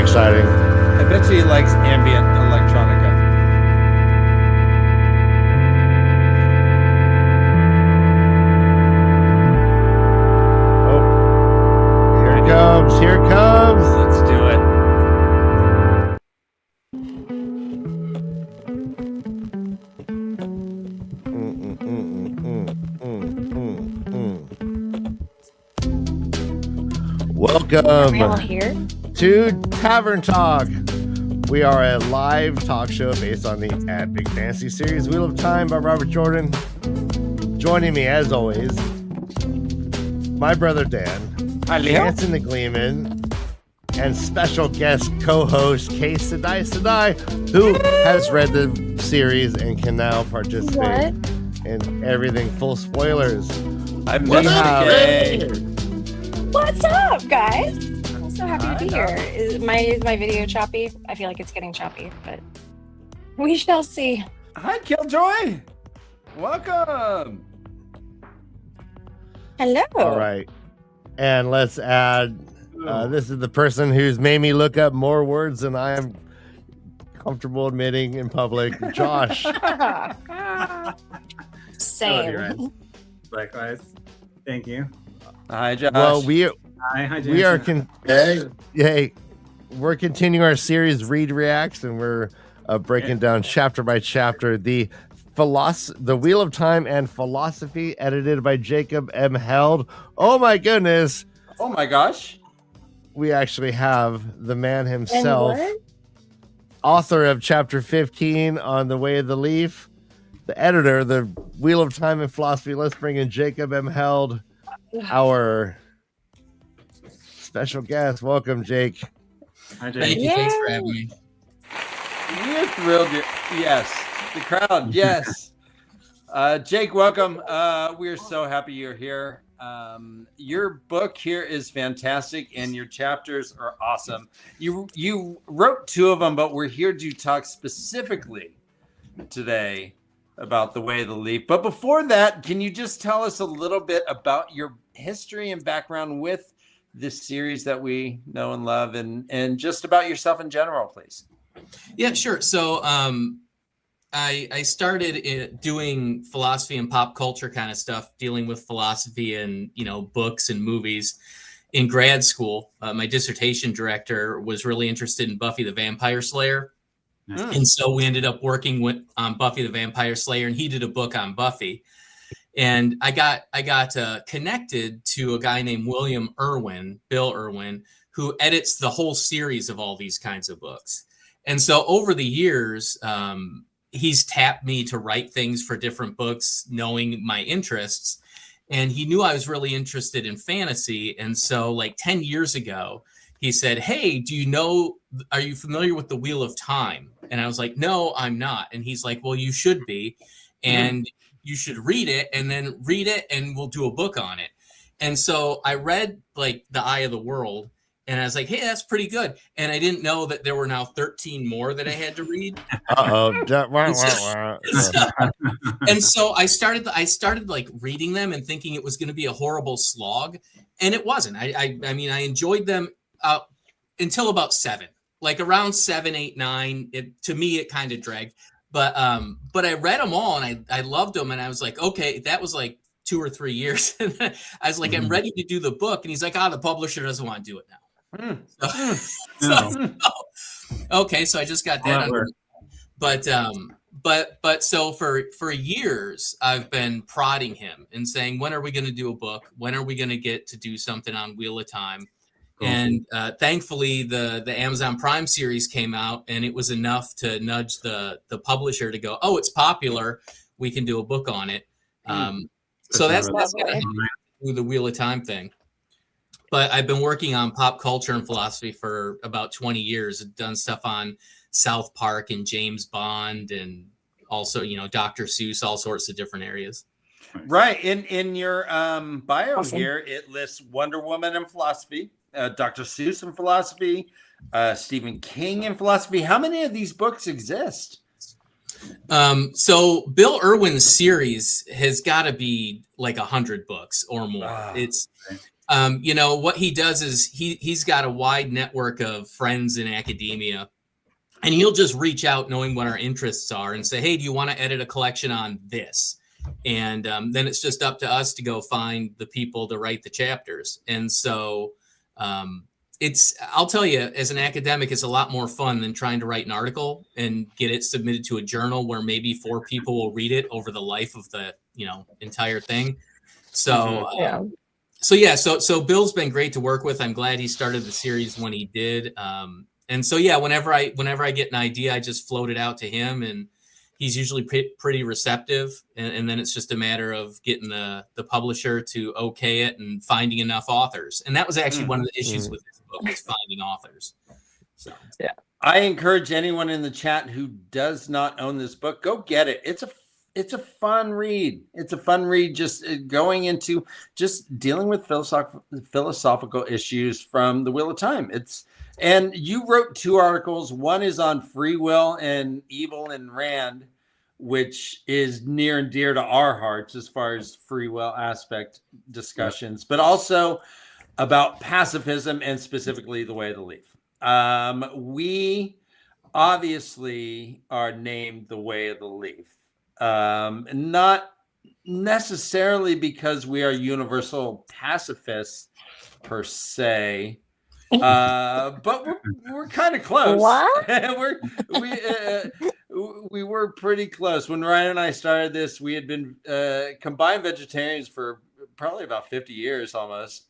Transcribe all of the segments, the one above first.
exciting. I bet he likes ambient electronica. Oh, here it comes. Here it comes. Let's do it. Welcome here to Tavern Talk. We are a live talk show based on the epic fantasy series Wheel of Time by Robert Jordan. Joining me, as always, my brother Dan, Hi, Leo. Jansen the Gleeman, and special guest co-host Kay Sadai, who has read the series and can now participate in everything. Full spoilers. I'm Kay. What's up, guys? I'm so happy to be here. Is my video choppy? I feel like it's getting choppy, but we shall see. Hi, Killjoy. Welcome. Hello. All right. And let's add, this is the person who's made me look up more words than I am comfortable admitting in public, Josh. Same. Right. Likewise. Thank you. Hi, Josh. Well, Hi, we are we're continuing our series Read Reacts, and we're breaking down chapter by chapter the Wheel of Time and Philosophy, edited by Jacob M. Held. Oh my goodness! Oh my gosh! We actually have the man himself, author of chapter 15 on the Way of the Leaf, the editor of the Wheel of Time and Philosophy. Let's bring in Jacob M. Held, our special guest. Welcome, Jake. Hi, Jake. Thank you. Thanks for having me. We're thrilled. Yes, the crowd. Yes. Jake, welcome. We're so happy you're here. Your book here is fantastic, and your chapters are awesome. You wrote two of them, but we're here to talk specifically today about the Way of the Leaf. But before that, can you just tell us a little bit about your history and background with this series that we know and love, and just about yourself in general, please? Yeah, sure. So I started doing philosophy and pop culture kind of stuff, dealing with philosophy and, books and movies in grad school. My dissertation director was really interested in Buffy the Vampire Slayer. And so we ended up working on Buffy the Vampire Slayer, and he did a book on Buffy. And I got connected to a guy named Bill Irwin, who edits the whole series of all these kinds of books. And so over the years, he's tapped me to write things for different books, knowing my interests. And he knew I was really interested in fantasy. And so like 10 years ago, he said, "Hey, are you familiar with the Wheel of Time?" And I was like, "No, I'm not." And he's like, "Well, you should be. And you should read it, and we'll do a book on it." And so I read like The Eye of the World, and I was like, "Hey, that's pretty good." And I didn't know that there were now 13 more that I had to read. And so I started like reading them and thinking it was going to be a horrible slog, and it wasn't. I mean, I enjoyed them until about 7, like around 7, 8, 9. To me, it kind of dragged. But I read them all, and I loved them, and I was like, okay, that was like 2 or 3 years. And I was like, I'm ready to do the book, and he's like, the publisher doesn't want to do it now. Okay, so I just got that. But so for years, I've been prodding him and saying, when are we going to do a book? When are we going to get to do something on Wheel of Time? Cool. And thankfully, the Amazon Prime series came out, and it was enough to nudge the publisher to go, "Oh, it's popular. We can do a book on it." So that's what I do the Wheel of Time thing. But I've been working on pop culture and philosophy for about 20 years. I've done stuff on South Park and James Bond, and also Dr. Seuss, all sorts of different areas. Right. In your bio here, it lists Wonder Woman and philosophy, Dr. Seuss in philosophy, Stephen King in philosophy. How many of these books exist? So Bill Irwin's series has got to be like 100 books or more. You know, what he does is he's got a wide network of friends in academia, and he'll just reach out knowing what our interests are and say, hey, do you want to edit a collection on this? And then it's just up to us to go find the people to write the chapters. And so I'll tell you, as an academic, it's a lot more fun than trying to write an article and get it submitted to a journal where maybe 4 people will read it over the life of the, entire thing. So, So Bill's been great to work with. I'm glad he started the series when he did. And so, whenever I get an idea, I just float it out to him, and he's usually pretty receptive. And then it's just a matter of getting the publisher to okay it and finding enough authors. And that was actually one of the issues with this book, is finding authors. So, yeah. I encourage anyone in the chat who does not own this book, go get it. It's a fun read. It's a fun read, just going into just dealing with philosophical issues from the Wheel of Time. And you wrote 2 articles. One is on free will and evil and Rand, which is near and dear to our hearts as far as free will aspect discussions, but also about pacifism and specifically the Way of the Leaf. We obviously are named the Way of the Leaf. Not necessarily because we are universal pacifists per se, but we're kind of close. What? We were pretty close when Ryan and I started this. We had been combined vegetarians for probably about 50 years almost.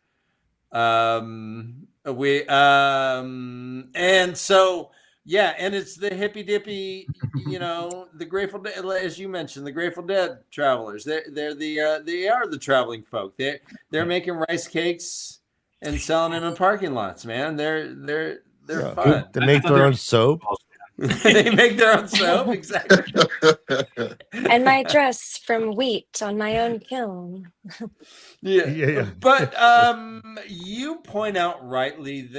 And so. Yeah, and it's the hippy dippy, the Grateful Dead, as you mentioned, the Grateful Dead travelers. They are the traveling folk. They're making rice cakes and selling them in parking lots. Man, they're fun. They make their own soap. They make their own soap, exactly. And my dress from wheat on my own kiln. Yeah. But you point out rightly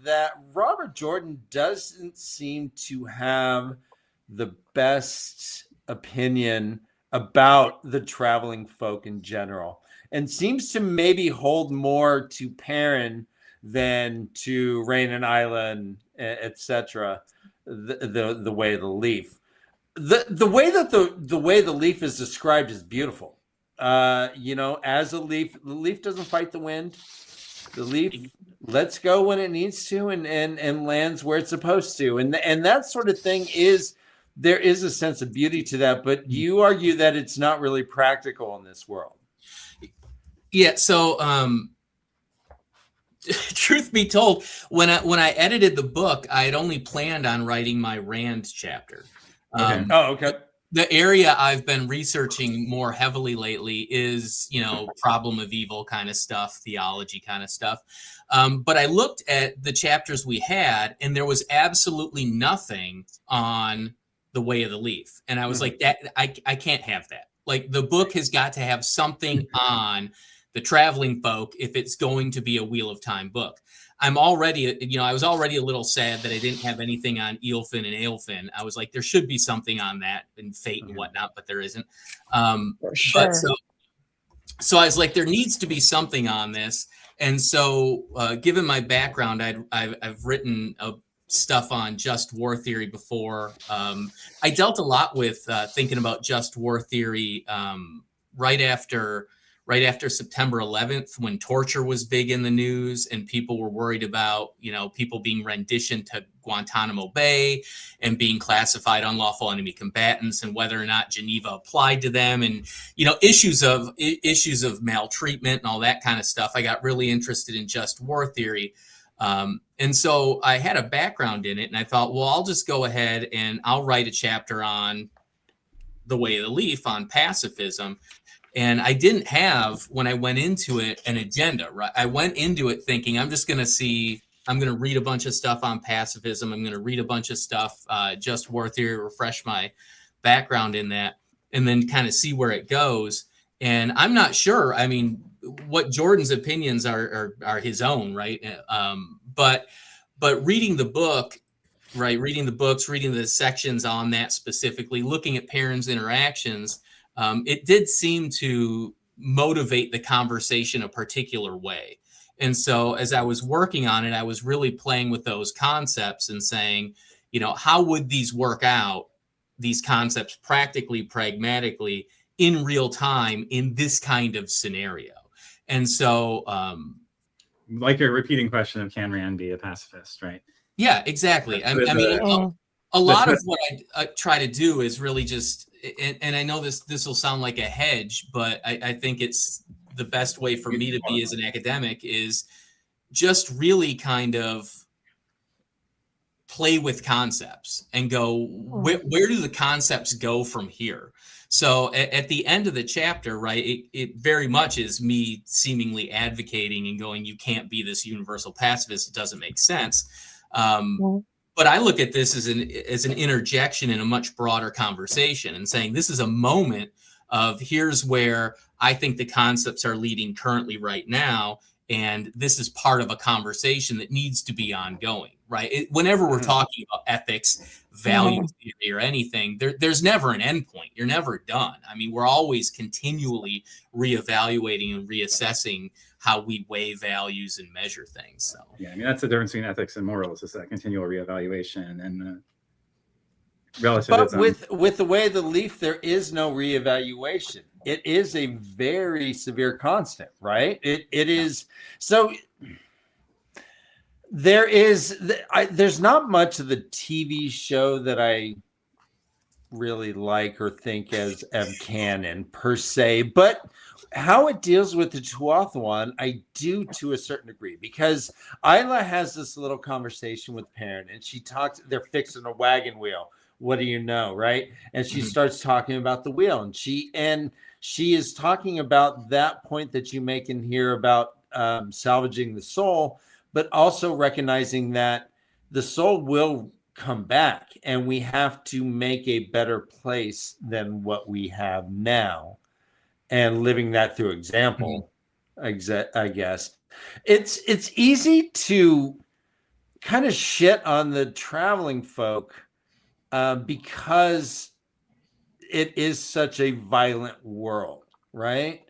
that Robert Jordan doesn't seem to have the best opinion about the traveling folk in general, and seems to maybe hold more to Perrin than to Rain and Island, etc. The Way of the Leaf. The way that the Way of the Leaf is described is beautiful. As a leaf, the leaf doesn't fight the wind. The leaf lets go when it needs to and lands where it's supposed to. And that sort of thing there is a sense of beauty to that, but you argue that it's not really practical in this world. Yeah. So, truth be told, when I edited the book, I had only planned on writing my Rand chapter. Okay. The area I've been researching more heavily lately is, problem of evil kind of stuff, theology kind of stuff. But I looked at the chapters we had, and there was absolutely nothing on the Way of the Leaf. And I was like, that I can't have that. Like, the book has got to have something on the traveling folk if it's going to be a Wheel of Time book. I'm already, I was already a little sad that I didn't have anything on Eilfin and Aelfin. I was like, there should be something on that and fate and whatnot, but there isn't. For sure. But so I was like, there needs to be something on this. And so, given my background, I've written stuff on just war theory before. I dealt a lot with thinking about just war theory right after September 11th, when torture was big in the news and people were worried about, people being renditioned to Guantanamo Bay and being classified unlawful enemy combatants, and whether or not Geneva applied to them, and, issues of maltreatment and all that kind of stuff. I got really interested in just war theory. And so I had a background in it, and I thought, well, I'll just go ahead and I'll write a chapter on the Way of the Leaf, on pacifism. And I didn't have, when I went into it, an agenda, right? I went into it thinking, I'm going to read a bunch of stuff on pacifism. I'm going to read a bunch of stuff, just war theory, refresh my background in that, and then kind of see where it goes. And I'm not sure. I mean, what Jordan's opinions are his own, right? But reading the book, right? Reading the books, reading the sections on that specifically, looking at Perrin's interactions, it did seem to motivate the conversation a particular way. And so as I was working on it, I was really playing with those concepts and saying, how would these work out, these concepts practically, pragmatically, in real time in this kind of scenario? And so like your repeating question of can Rand be a pacifist, right? Yeah, exactly. I mean, a lot of what I try to do is really just, and I know this will sound like a hedge, but I think it's the best way for me to be as an academic is just really kind of play with concepts and go, where do the concepts go from here? So at the end of the chapter, right, it very much is me seemingly advocating and going, you can't be this universal pacifist. It doesn't make sense. But I look at this as an interjection in a much broader conversation and saying this is a moment of here's where I think the concepts are leading currently right now. And this is part of a conversation that needs to be ongoing, right? Whenever we're talking about ethics, value theory, or anything, there's never an end point. You're never done. I mean, we're always continually reevaluating and reassessing how we weigh values and measure things. So yeah, I mean, that's the difference between ethics and morals, is that continual reevaluation and relativism. But with the way the Leaf, there is no reevaluation. It is a very severe constant, right? It is. So there's not much of the TV show that I really like or think as canon per se, but how it deals with the Tuatha, I do to a certain degree, because Isla has this little conversation with Perrin, and she talks, they're fixing a wagon wheel. What do you know, right? And she starts talking about the wheel, and she is talking about that point that you make in here about salvaging the soul, but also recognizing that the soul will come back, and we have to make a better place than what we have now. And living that through example, I guess. It's easy to kind of shit on the traveling folk because it is such a violent world, right?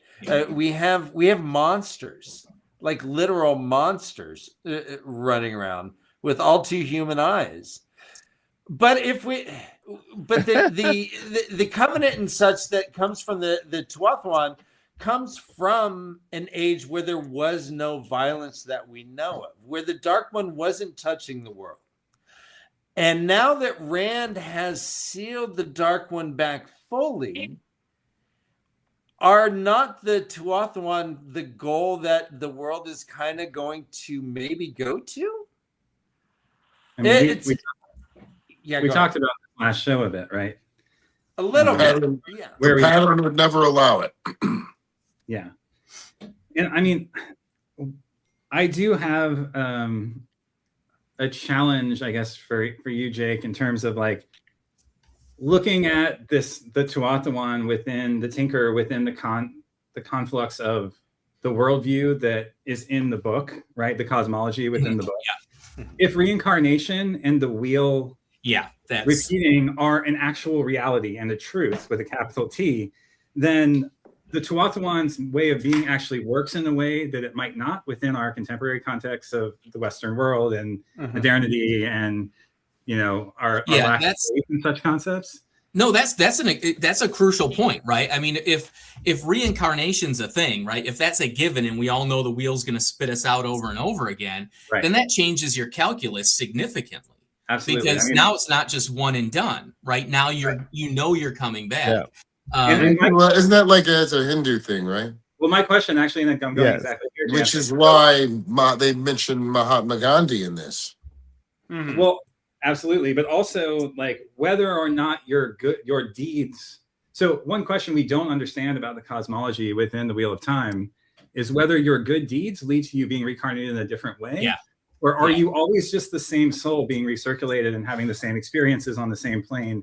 We have monsters, like literal monsters running around with all too human eyes. But the covenant and such that comes from the Tuatha comes from an age where there was no violence that we know of, where the Dark One wasn't touching the world. And now that Rand has sealed the Dark One back fully, are not the Tuatha the goal that the world is kind of going to maybe go to? I mean, we talked about this last show a bit, right? A little bit. Yeah. The pattern would never allow it. Yeah. And I mean, I do have a challenge, I guess, for you, Jake, in terms of like looking at the Tuatha within the Tinker, within the conflux of the worldview that is in the book, right? The cosmology within the book. Yeah. If reincarnation and the wheel repeating are an actual reality and a truth with a capital T, then the Tuatha's way of being actually works in a way that it might not within our contemporary context of the Western world and modernity and, our lack of faith in such concepts. No, that's a crucial point, right? I mean, if reincarnation's a thing, right? If that's a given and we all know the wheel's going to spit us out over and over again, then that changes your calculus significantly. Absolutely. Because now it's not just one and done, right? Now you're coming back. Yeah. Isn't that like it's a Hindu thing, right? Well, my question actually, and I'm going exactly here, which is why they mentioned Mahatma Gandhi in this. Mm-hmm. Well, absolutely, but also like whether or not your deeds. So one question we don't understand about the cosmology within the Wheel of Time is whether your good deeds lead to you being reincarnated in a different way. Yeah. Or are you always just the same soul being recirculated and having the same experiences on the same plane?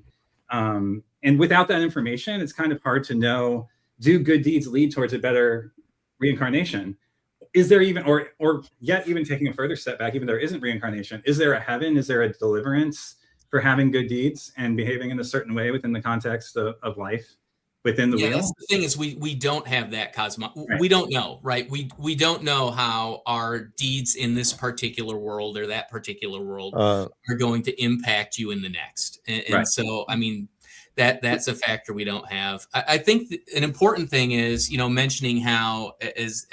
And without that information, it's kind of hard to know, do good deeds lead towards a better reincarnation? Is there even, or yet even taking a further step back, even there isn't reincarnation, is there a heaven? Is there a deliverance for having good deeds and behaving in a certain way within the context of life within the Yeah, wheel? that's the thing is we don't have that Right. we don't know, right? We don't know how our deeds in this particular world or that particular world Uh, are going to impact you in the next. And Right. so, I mean, that's a factor we don't have. I think an important thing is, you know, mentioning how, as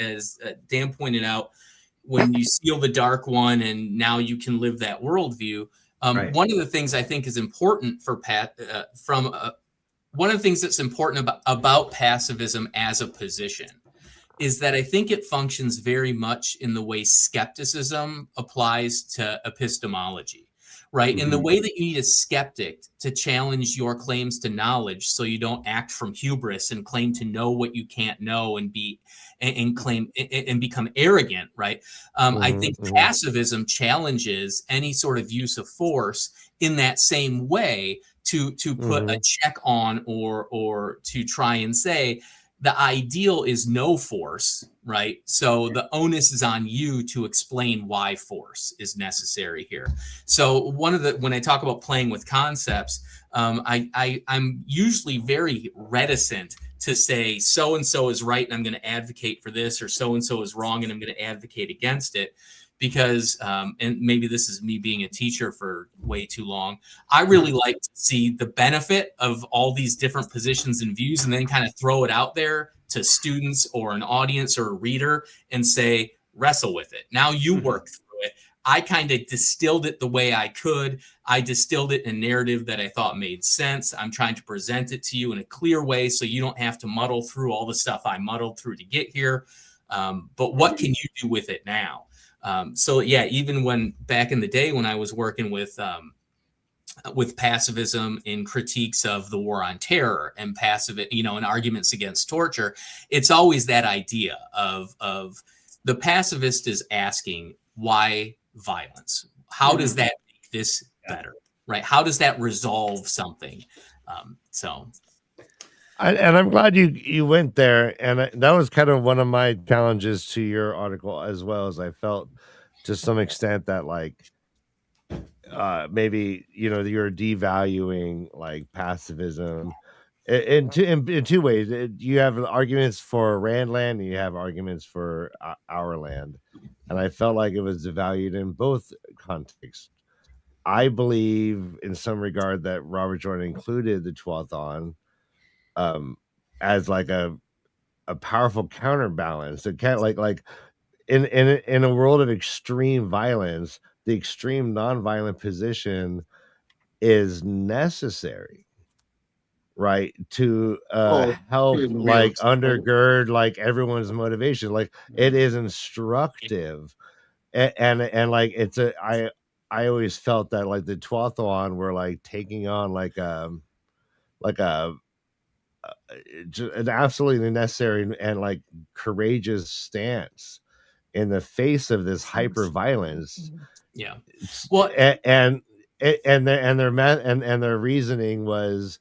Dan pointed out, when you seal the dark one and now you can live that worldview. Right. One of the things I think is important for one of the things that's important about pacifism as a position is that I think it functions very much in the way skepticism applies to epistemology, right? In the way that you need a skeptic to challenge your claims to knowledge so you don't act from hubris and claim to know what you can't know and claim and become arrogant, right? I think pacifism challenges any sort of use of force in that same way to put a check on or to try and say the ideal is no force, right? So the onus is on you to explain why force is necessary here. So when I talk about playing with concepts, I'm usually very reticent to say so and so is right and I'm going to advocate for this, or so and so is wrong and I'm going to advocate against it. Because, and maybe this is me being a teacher for way too long, I really like to see the benefit of all these different positions and views and then kind of throw it out there to students or an audience or a reader and say, wrestle with it. Now you work through it. I kind of distilled it the way I could. I distilled it in a narrative that I thought made sense. I'm trying to present it to you in a clear way so you don't have to muddle through all the stuff I muddled through to get here. But what can you do with it now? So yeah, even when back in the day when I was working with pacifism in critiques of the war on terror and and arguments against torture, it's always that idea of the pacifist is asking why violence? How does that make this better? Right? How does that resolve something? And I'm glad you went there, and that was kind of one of my challenges to your article as well. As I felt to some extent that like maybe you're devaluing like pacifism in two ways. You have arguments for Rand land, and you have arguments for our land, and I felt like it was devalued in both contexts. I believe in some regard that Robert Jordan included the 12th on as like a powerful counterbalance. It can't like in a world of extreme violence, the extreme nonviolent position is necessary, right? To help like undergird like everyone's motivation. Like it is instructive, and like it's I always felt that like the 12th on were like taking on like a an absolutely necessary and like courageous stance in the face of this hyper violence. Yeah. Well, and their reasoning was,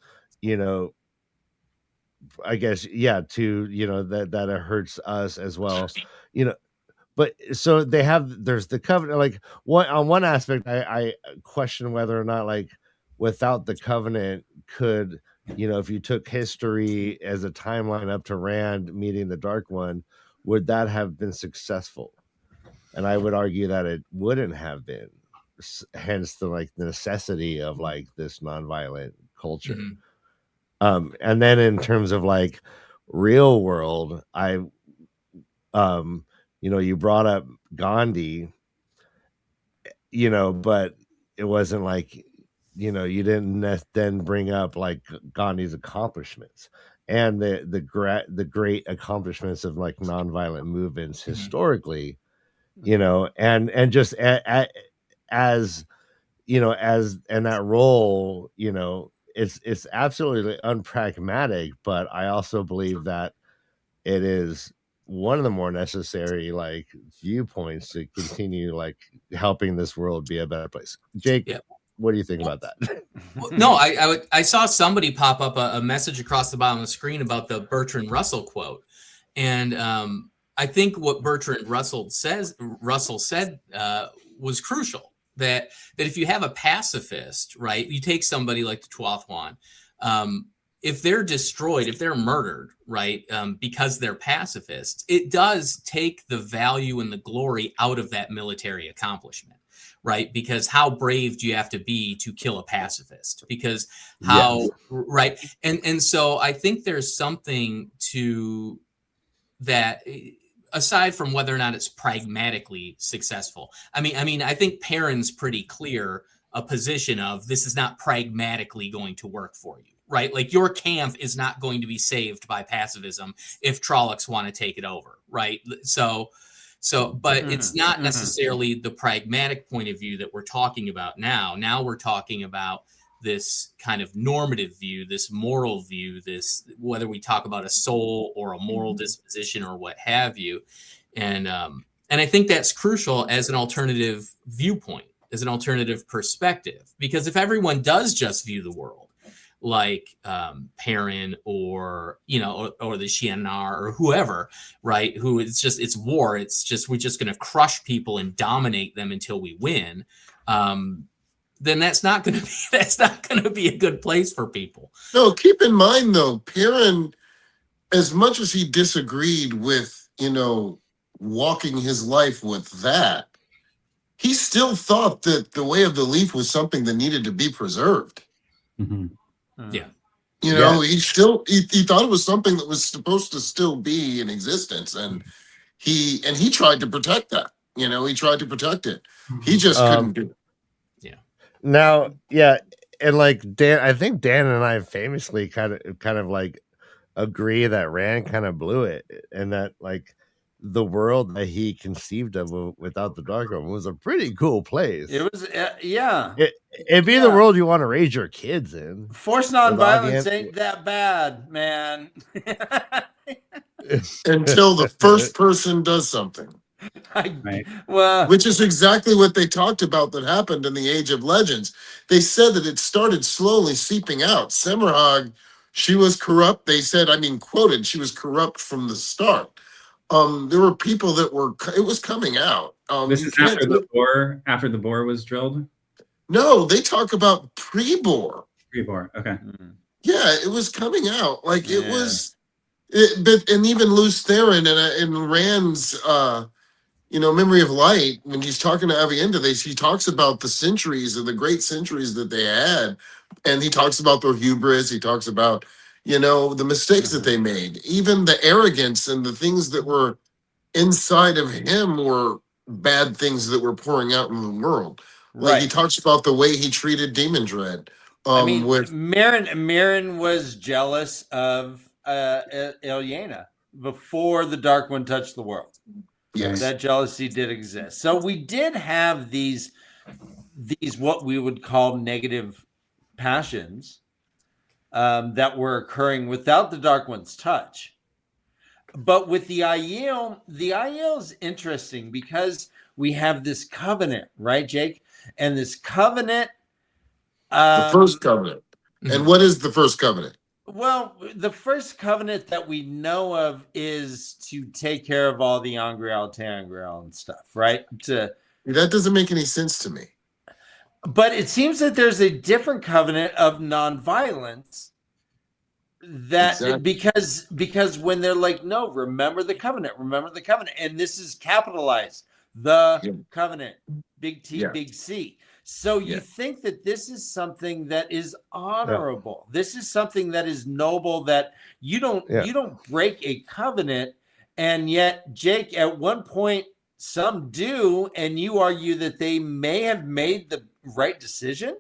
I guess, to that it hurts us as well, but so there's the covenant. Like on one aspect, I question whether or not like without the covenant could, if you took history as a timeline up to Rand meeting the Dark One, would that have been successful? And I would argue that it wouldn't have been. Hence the necessity of like this nonviolent culture. And then in terms of like real world, you brought up Gandhi, but it wasn't like, you didn't then bring up like Gandhi's accomplishments and the great accomplishments of like nonviolent movements historically, and just as in that role, it's absolutely unpragmatic, but I also believe that it is one of the more necessary like viewpoints to continue like helping this world be a better place. Jake, what do you think about that? No, I saw somebody pop up a message across the bottom of the screen about the Bertrand Russell quote, and I think what Bertrand Russell said was crucial. That if you have a pacifist, right, you take somebody like the 12th one, if they're destroyed, if they're murdered, right, because they're pacifists, it does take the value and the glory out of that military accomplishment, right? Because how brave do you have to be to kill a pacifist? Because how, right? And so I think there's something to that, aside from whether or not it's pragmatically successful. I mean, I think Perrin's pretty clear a position of this is not pragmatically going to work for you. Right, like your camp is not going to be saved by pacifism if Trollocs want to take it over, right? So, but it's not necessarily the pragmatic point of view that we're talking about now. Now we're talking about this kind of normative view, this moral view, this whether we talk about a soul or a moral disposition or what have you, and I think that's crucial as an alternative viewpoint, as an alternative perspective, because if everyone does just view the world like Perrin or or the Shi'Anar or whoever, right? Who it's war. It's just we're just going to crush people and dominate them until we win. Then that's not going to be a good place for people. No, keep in mind though, Perrin, as much as he disagreed with walking his life with that, he still thought that the way of the leaf was something that needed to be preserved. Mm-hmm. Yeah. He thought it was something that was supposed to still be in existence, and he tried to protect that. He tried to protect it. He just couldn't do it. Yeah. Now, yeah, and like Dan, I think Dan and I famously kind of like agree that Rand kind of blew it, and that like the world that he conceived of without the Dark One was a pretty cool place. It was, yeah. It'd be the world you want to raise your kids in. Forced nonviolence ain't that bad, man. Until the first person does something. Right. Well, which is exactly what they talked about that happened in the Age of Legends. They said that it started slowly seeping out. Semerhag, she was corrupt. They said, quoted, she was corrupt from the start. There were people that it was coming out. This is after the bore was drilled? No, they talk about pre-bore. Pre-bore, okay. Yeah, it was coming out. Like it was, and even Luce Theron in Rand's, Memory of Light, when he's talking to Avienda, he talks about the centuries and the great centuries that they had. And he talks about their hubris. He talks about the mistakes that they made, even the arrogance and the things that were inside of him were bad things that were pouring out in the world. Like he talks about the way he treated Demon Dread. Meryn was jealous of Ilyena before the Dark One touched the world. Yes, that jealousy did exist. So we did have these what we would call negative passions that were occurring without the Dark One's touch. But with the Aiel is interesting because we have this covenant, right, Jake? And this covenant... the first covenant. And what is the first covenant? Well, the first covenant that we know of is to take care of all the Angreal, Tangreal and stuff, right? That doesn't make any sense to me. But it seems that there's a different covenant of nonviolence because when they're like, no, remember the covenant, and this is capitalized, the covenant, big T, big C. So you think that this is something that is honorable. This is something that is noble, that you don't break a covenant. And yet, Jake, at one point, some do, and you argue that they may have made the right decision,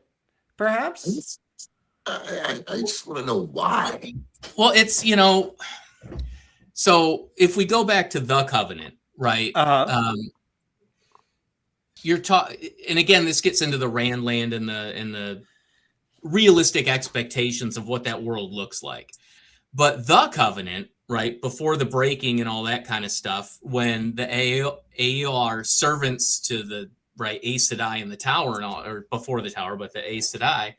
perhaps? I just want to know why. Well, it's, so if we go back to the covenant, right? You're talking, and again, this gets into the Rand land and the realistic expectations of what that world looks like. But the covenant, right, before the breaking and all that kind of stuff, when the Aiel are servants to the Aes Sedai in the tower and all, or before the tower, but the Aes Sedai,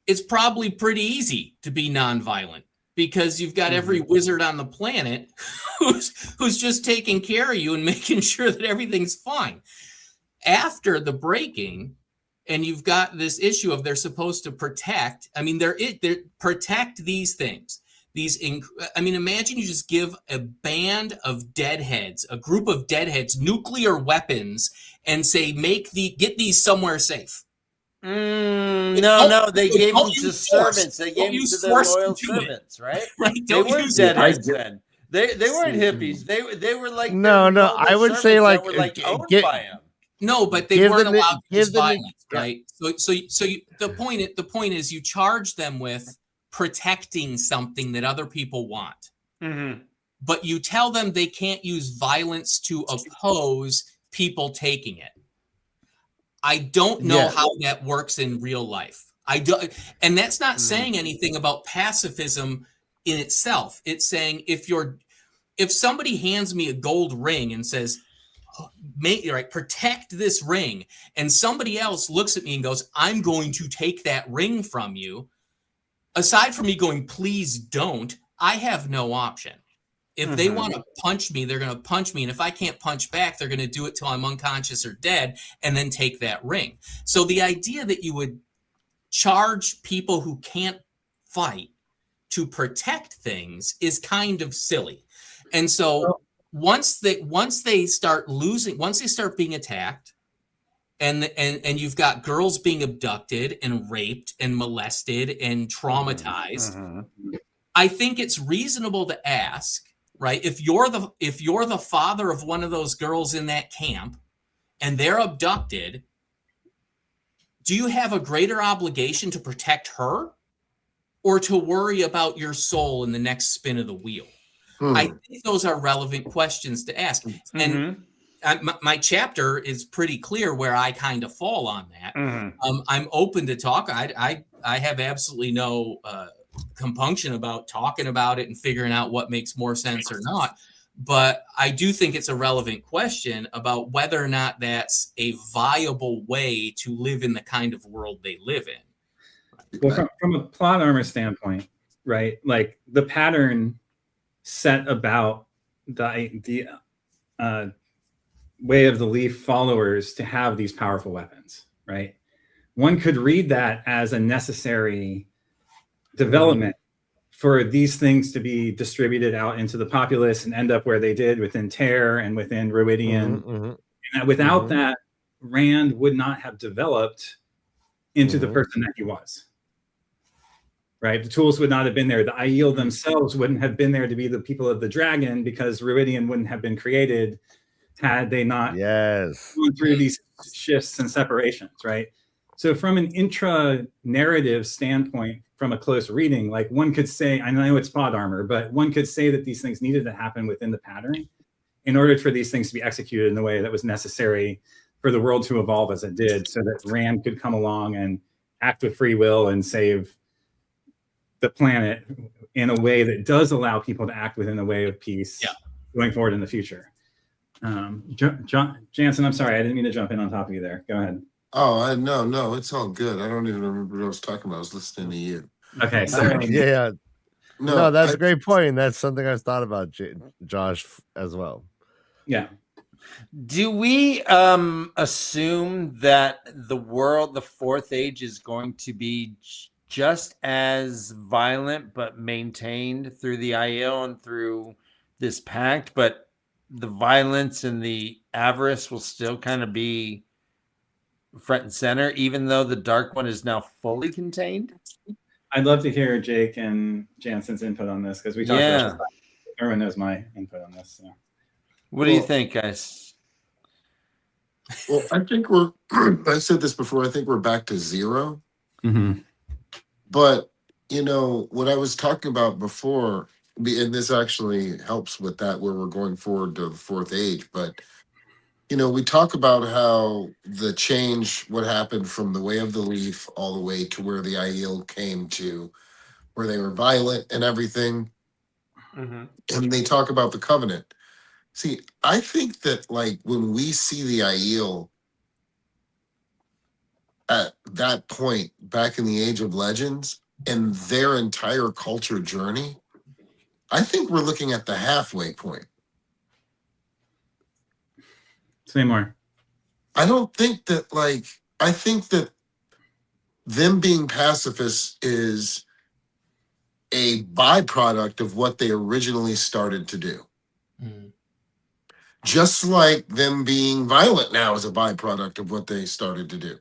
it's probably pretty easy to be nonviolent because you've got every wizard on the planet who's just taking care of you and making sure that everything's fine. After the breaking, and you've got this issue of they're supposed to protect. I mean, they're protect these things. I mean, imagine you just give a band of deadheads, a group of deadheads, nuclear weapons, and say, get these somewhere safe. No, they gave them to servants. They gave them to their loyal servants, right? Right? They weren't deadheads then. They weren't hippies. They were like no. I would say like were like owned by them. No, but they weren't allowed to use violence, right? So the point is you charge them with protecting something that other people want, but you tell them they can't use violence to oppose people taking it. I don't know how that works in real life. I don't, and that's not saying anything about pacifism in itself. It's saying if somebody hands me a gold ring and says, protect this ring, and somebody else looks at me and goes, I'm going to take that ring from you. Aside from me going, please don't, I have no option. If they want to punch me, they're going to punch me. And if I can't punch back, they're going to do it till I'm unconscious or dead and then take that ring. So the idea that you would charge people who can't fight to protect things is kind of silly. And so once they start being attacked, and you've got girls being abducted and raped and molested and traumatized, I think it's reasonable to ask, right? If you're the father of one of those girls in that camp and they're abducted, do you have a greater obligation to protect her or to worry about your soul in the next spin of the wheel? I think those are relevant questions to ask. And my chapter is pretty clear where I kind of fall on that. I'm open to talk. I have absolutely no compunction about talking about it and figuring out what makes more sense or not. But I do think it's a relevant question about whether or not that's a viable way to live in the kind of world they live in. Well, from a plot armor standpoint, right? Like the pattern set about the way of the Leaf followers to have these powerful weapons, right? One could read that as a necessary development for these things to be distributed out into the populace and end up where they did within Terre and within Ruidian. And that without that, Rand would not have developed into the person that he was. Right? The tools would not have been there. The Aiel themselves wouldn't have been there to be the people of the dragon, because Ruidian wouldn't have been created had they not gone through these shifts and separations, right? So from an intra-narrative standpoint, from a close reading, like one could say, I know it's plot armor, but one could say that these things needed to happen within the pattern in order for these things to be executed in the way that was necessary for the world to evolve as it did, so that Rand could come along and act with free will and save the planet in a way that does allow people to act within the way of peace going forward in the future. Jansen, I'm sorry, I didn't mean to jump in on top of you there. Go ahead. Oh, no, it's all good. I don't even remember what I was talking about. I was listening to you. Okay, sorry. No, that's a great point. That's something I've thought about, Josh, as well. Yeah. Do we assume that the Fourth Age is going to be just as violent but maintained through the Aiel and through this pact, but the violence and the avarice will still kind of be front and center, even though the Dark One is now fully contained? I'd love to hear Jake and Jansen's input on this, because we talked about this. Everyone knows my input on this. So. What do you think, guys? Well, I think I said this before, I think we're back to zero. But, what I was talking about before, and this actually helps with that, where we're going forward to the Fourth Age, but, we talk about how the change, what happened from the way of the Leaf all the way to where the Aiel came to, where they were violent and everything. And they talk about the Covenant. See, I think that, like, when we see the Aiel at that point, back in the Age of Legends, and their entire culture journey, I think we're looking at the halfway point. Say more. I don't think that, I think that them being pacifists is a byproduct of what they originally started to do. Just like them being violent now is a byproduct of what they started to do.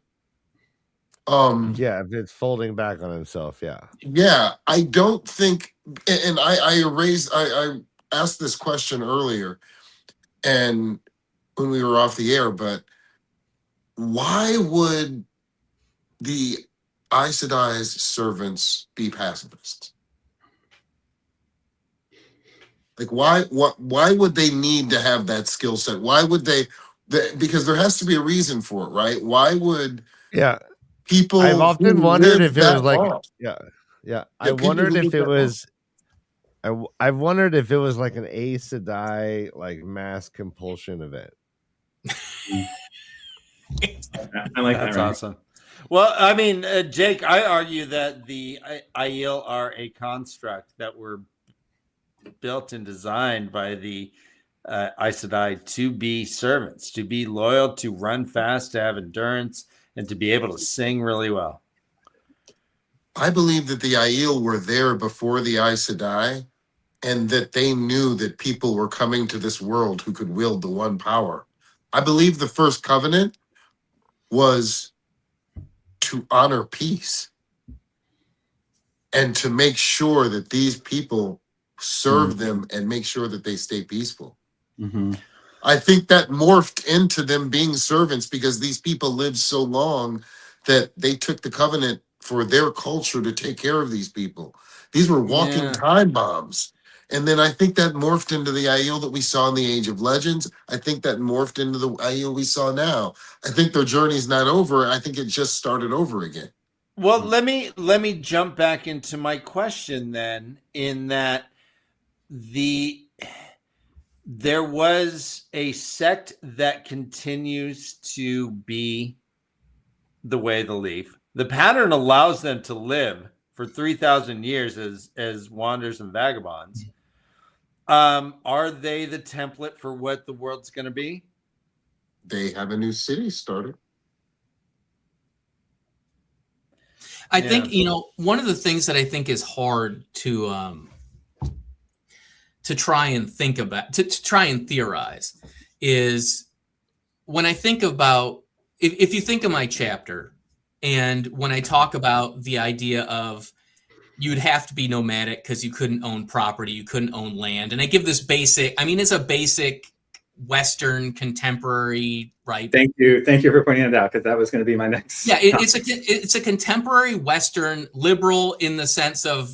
Yeah, if it's folding back on himself, yeah. Yeah, I don't think, and I asked this question earlier, and when we were off the air, but why would the Aes Sedai's servants be pacifists? Like, why would they need to have that skill set? Why would they? Because there has to be a reason for it, right? Why would people? I've often wondered if it was like, long? yeah. I wondered if it was. I've wondered if it was like an Aes Sedai like mass compulsion event. I like That's that. Awesome. Well, I mean, Jake, I argue that the Aiel are a construct that were built and designed by the Aes Sedai to be servants, to be loyal, to run fast, to have endurance, and to be able to sing really well. I believe that the Aiel were there before the Aes Sedai, and that they knew that people were coming to this world who could wield the one power. I believe the first covenant was to honor peace and to make sure that these people serve them and make sure that they stay peaceful. Mm-hmm. I think that morphed into them being servants because these people lived so long that they took the covenant for their culture to take care of these people. These were walking time bombs. And then I think that morphed into the Aiel that we saw in the Age of Legends. I think that morphed into the Aiel we saw now. I think their journey's not over. I think it just started over again. Well, let me jump back into my question then, in that there was a sect that continues to be the way of the leaf. The pattern allows them to live for 3,000 years as wanderers and vagabonds. Are they the template for what the world's going to be? They have a new city started. I think, one of the things that I think is hard to try and think about, to try and theorize, is when I think about, if you think of my chapter, and when I talk about the idea of you'd have to be nomadic because you couldn't own property, you couldn't own land. And I give this basic, it's a basic Western contemporary, right? Thank you for pointing it out, because that was going to be my next. Yeah, it's a contemporary Western liberal in the sense of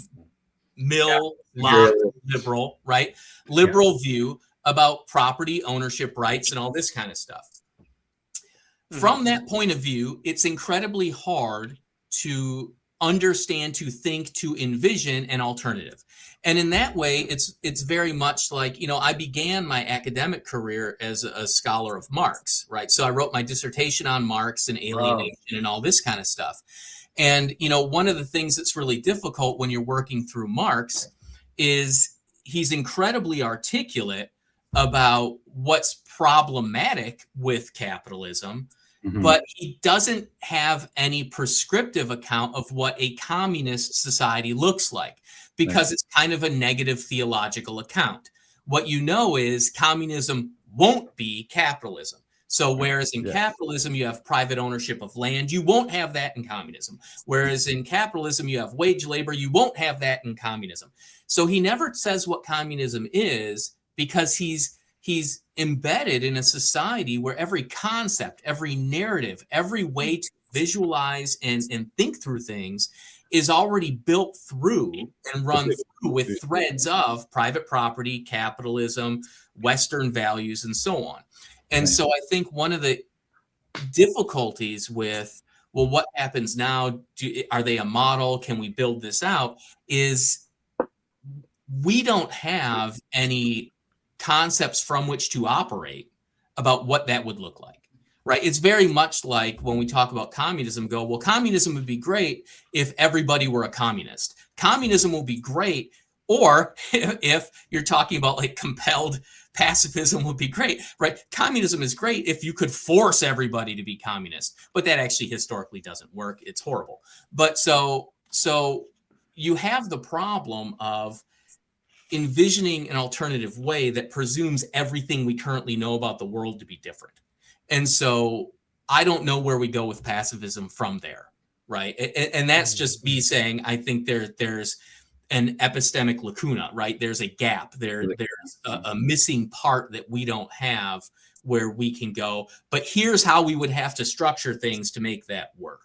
Locke liberal, right? Liberal view about property ownership rights and all this kind of stuff. From that point of view, it's incredibly hard to understand, to think, to envision an alternative. And in that way, it's very much like, I began my academic career as a scholar of Marx, right? So I wrote my dissertation on Marx and alienation and all this kind of stuff. And, one of the things that's really difficult when you're working through Marx is he's incredibly articulate about what's problematic with capitalism, but he doesn't have any prescriptive account of what a communist society looks like, because it's kind of a negative theological account. What you know is communism won't be capitalism. So whereas in capitalism, you have private ownership of land, you won't have that in communism. Whereas in capitalism, you have wage labor, you won't have that in communism. So he never says what communism is, because he's embedded in a society where every concept, every narrative, every way to visualize and think through things is already built through and run through with threads of private property, capitalism, Western values, and so on. And so I think one of the difficulties with, well, what happens now? Are they a model? Can we build this out? Is we don't have any concepts from which to operate about what that would look like, right? It's very much like when we talk about communism, well, communism would be great if everybody were a communist. Communism will be great Or if you're talking about like compelled pacifism would be great, right? Communism is great if you could force everybody to be communist, but that actually historically doesn't work. It's horrible. But so you have the problem of envisioning an alternative way that presumes everything we currently know about the world to be different. And so I don't know where we go with pacifism from there, right? And that's just me saying I think there's an epistemic lacuna, right? There's a gap. There's a missing part that we don't have where we can go. But here's how we would have to structure things to make that work.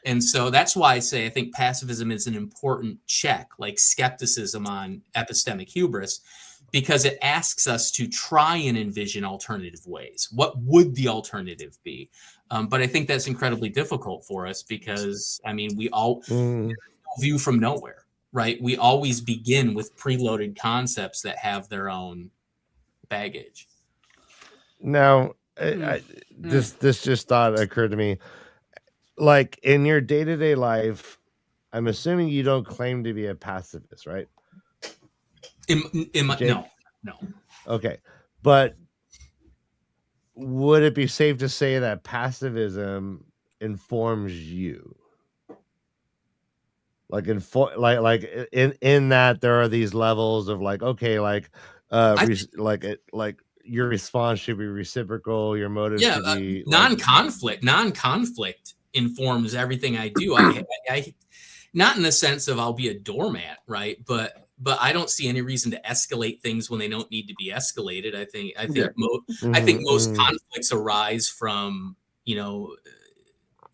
And so that's why I say I think pacifism is an important check, like skepticism on epistemic hubris, because it asks us to try and envision alternative ways. What would the alternative be? But I think that's incredibly difficult for us because, I mean, we all view from nowhere, right? We always begin with preloaded concepts that have their own baggage. Now, this just thought occurred to me. Like in your day-to-day life, I'm assuming you don't claim to be a pacifist, right? No. Okay. But would it be safe to say that pacifism informs you? Like in that there are these levels of like, okay, like your response should be reciprocal, your motive should be non-conflict informs everything I do. I not in the sense of I'll be a doormat, right? But I don't see any reason to escalate things when they don't need to be escalated. I think most conflicts arise from,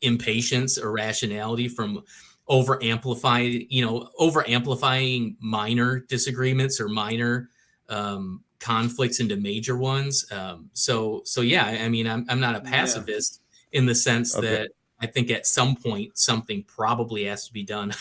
impatience, irrationality, from over amplifying minor disagreements or minor conflicts into major ones. So yeah, I mean, I'm not a pacifist in the sense that I think at some point something probably has to be done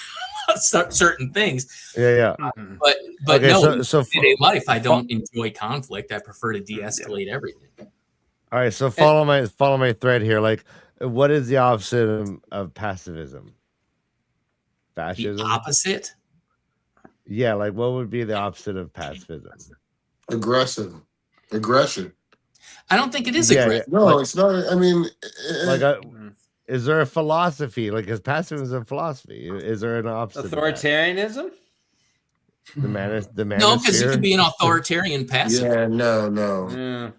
certain things. Yeah. But okay, no, so in day life, I don't enjoy conflict. I prefer to de-escalate everything. All right, so follow my thread here. Like, what is the opposite of pacifism? Fascism. The opposite? Yeah, like what would be the opposite of pacifism? Aggression. I don't think it is aggressive. No, like, it's not. I mean, is there a philosophy? Like, is pacifism a philosophy? Is there an opposite? Authoritarianism? The man. No, because it could be an authoritarian pacifist. Yeah, no. Yeah.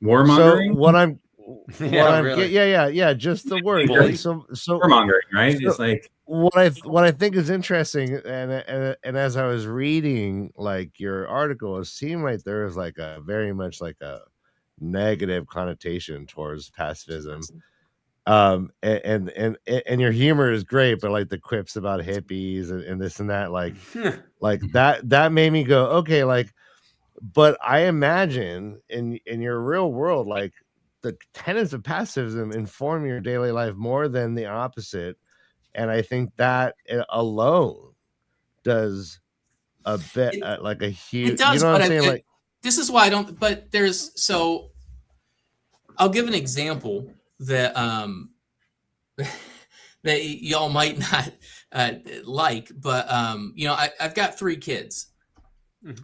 Warmongering. So what I'm just the word. Right? So warmongering, right? It's like what I think is interesting, and as I was reading like your article, it seemed like there was like a very much like a negative connotation towards pacifism. And your humor is great, but like the quips about hippies and this and that, like that made me go, okay, like, but I imagine in your real world, like the tenets of pacifism inform your daily life more than the opposite. And I think that alone does a bit like a huge, it does, you know what I'm saying? Like, this is why I don't, but I'll give an example that that y'all might not like, but I've got 3 kids,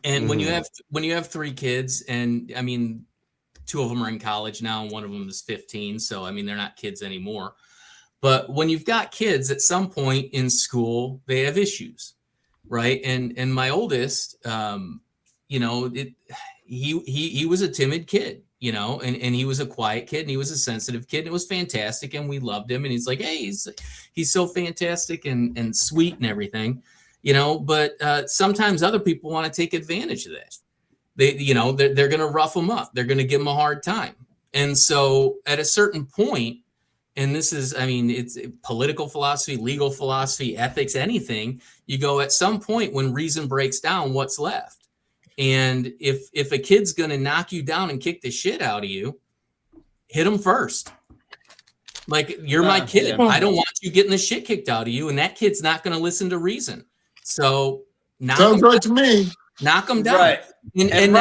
and when you have 3 kids, and I mean 2 of them are in college now and one of them is 15, so I mean they're not kids anymore. But when you've got kids, at some point in school they have issues, right? And my oldest, he was a timid kid, and he was a quiet kid and he was a sensitive kid. And it was fantastic and we loved him. And he's like, hey, he's so fantastic and sweet and everything, but sometimes other people want to take advantage of that. They're going to rough him up. They're going to give him a hard time. And so at a certain point, and this is, I mean, it's political philosophy, legal philosophy, ethics, anything, you go at some point when reason breaks down, what's left? And if a kid's going to knock you down and kick the shit out of you, hit them first. Like, you're my kid. Yeah. I don't want you getting the shit kicked out of you. And that kid's not going to listen to reason. So sounds right to me. Knock them down. Right. And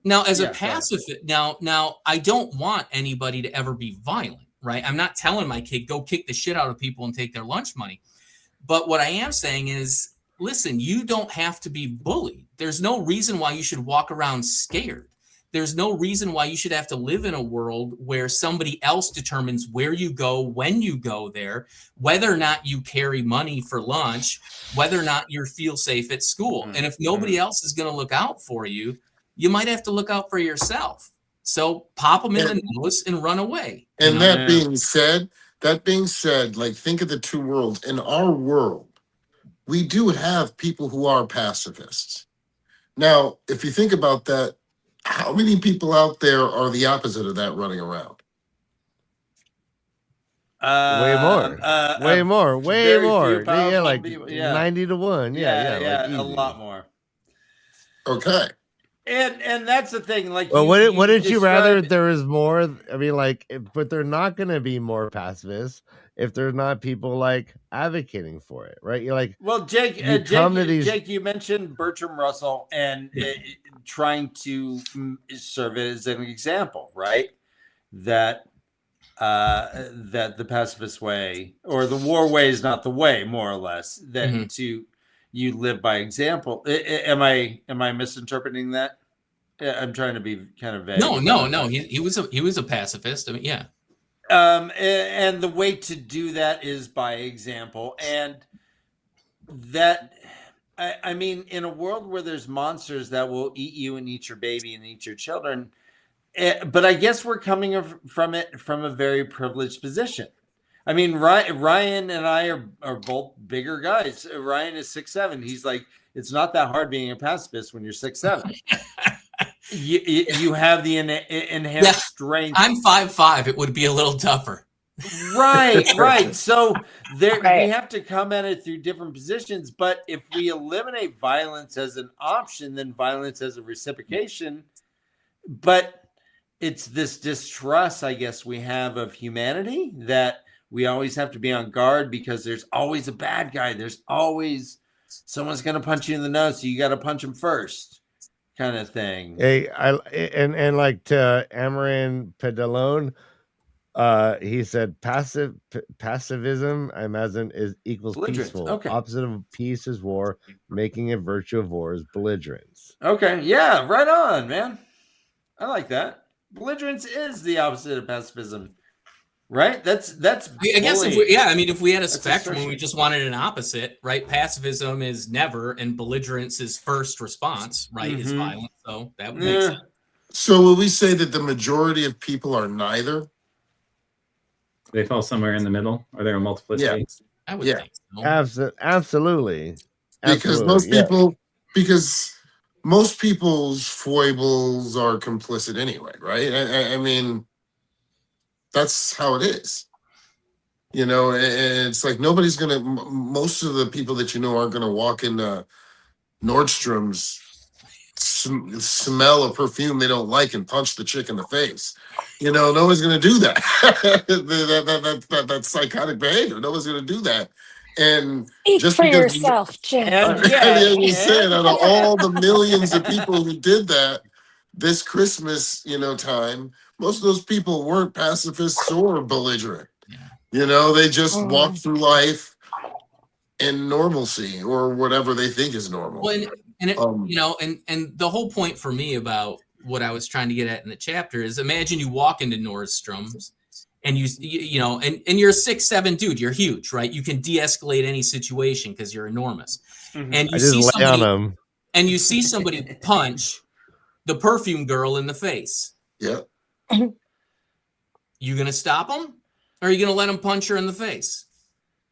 now as a pacifist, now I don't want anybody to ever be violent, right? I'm not telling my kid, go kick the shit out of people and take their lunch money. But what I am saying is, listen, you don't have to be bullied. There's no reason why you should walk around scared. There's no reason why you should have to live in a world where somebody else determines where you go, when you go there, whether or not you carry money for lunch, whether or not you feel safe at school. And if nobody else is going to look out for you, you might have to look out for yourself. So pop them in the nose and run away. And that being said, like, think of the two worlds. In our world, we do have people who are pacifists. Now, if you think about that, how many people out there are the opposite of that running around? Way more. Yeah, like people, 90 to 1. Yeah, like a lot more. Okay. And that's the thing. Like, well, wouldn't you rather there is more? I mean, like, but they're not going to be more pacifists if there's not people like advocating for it, right? You're like, well, Jake, Jake, you mentioned Bertrand Russell and trying to serve it as an example, right? That the pacifist way or the war way is not the way, more or less. That you live by example. Am I misinterpreting that? Yeah, I'm trying to be kind of vague. No. He was a pacifist. I mean, yeah. And the way to do that is by example, and that I mean, in a world where there's monsters that will eat you and eat your baby and eat your children, but I guess we're coming from it from a very privileged position. I mean, Ryan and I are both bigger guys. Ryan is 6'7". He's like, it's not that hard being a pacifist when you're 6'7". You have the inherent strength. I'm 5'5". It would be a little tougher. Right. So we have to come at it through different positions. But if we eliminate violence as an option, then violence as a reciprocation. But it's this distrust, I guess, we have of humanity that we always have to be on guard because there's always a bad guy. There's always someone's going to punch you in the nose, so you got to punch him first, kind of thing. Hey, and like to Amaran Pedalone, he said pacifism, I imagine, equals peaceful. Okay. Opposite of peace is war. Making a virtue of war is belligerence. Okay, yeah, right on, man. I like that. Belligerence is the opposite of pacifism. Right? That's I guess if we had a spectrum and we just wanted an opposite, right? Pacifism is never and belligerence is first response, right? Is violence. So that would make sense. So will we say that the majority of people are neither? They fall somewhere in the middle? Are there a multiplicity? Yeah. I would think so. Absolutely. Because most people's foibles are complicit anyway, right? I mean, that's how it is. You know, and it's like most of the people that you know aren't going to walk into Nordstrom's, smell a perfume they don't like and punch the chick in the face. You know, no one's going to do that. That's psychotic behavior. No one's going to do that. And Speak just for because yourself, Jim. you said, out of all the millions of people who did that this Christmas, time, most of those people weren't pacifists or belligerent. Yeah. You know, they just walked through life in normalcy or whatever they think is normal. Well, and the whole point for me about what I was trying to get at in the chapter is imagine you walk into Nordstrom's and you're a 6'7" dude, you're huge, right? You can de-escalate any situation because you're enormous. And you see somebody punch the perfume girl in the face. Yeah. You gonna stop him, or are you gonna let him punch her in the face?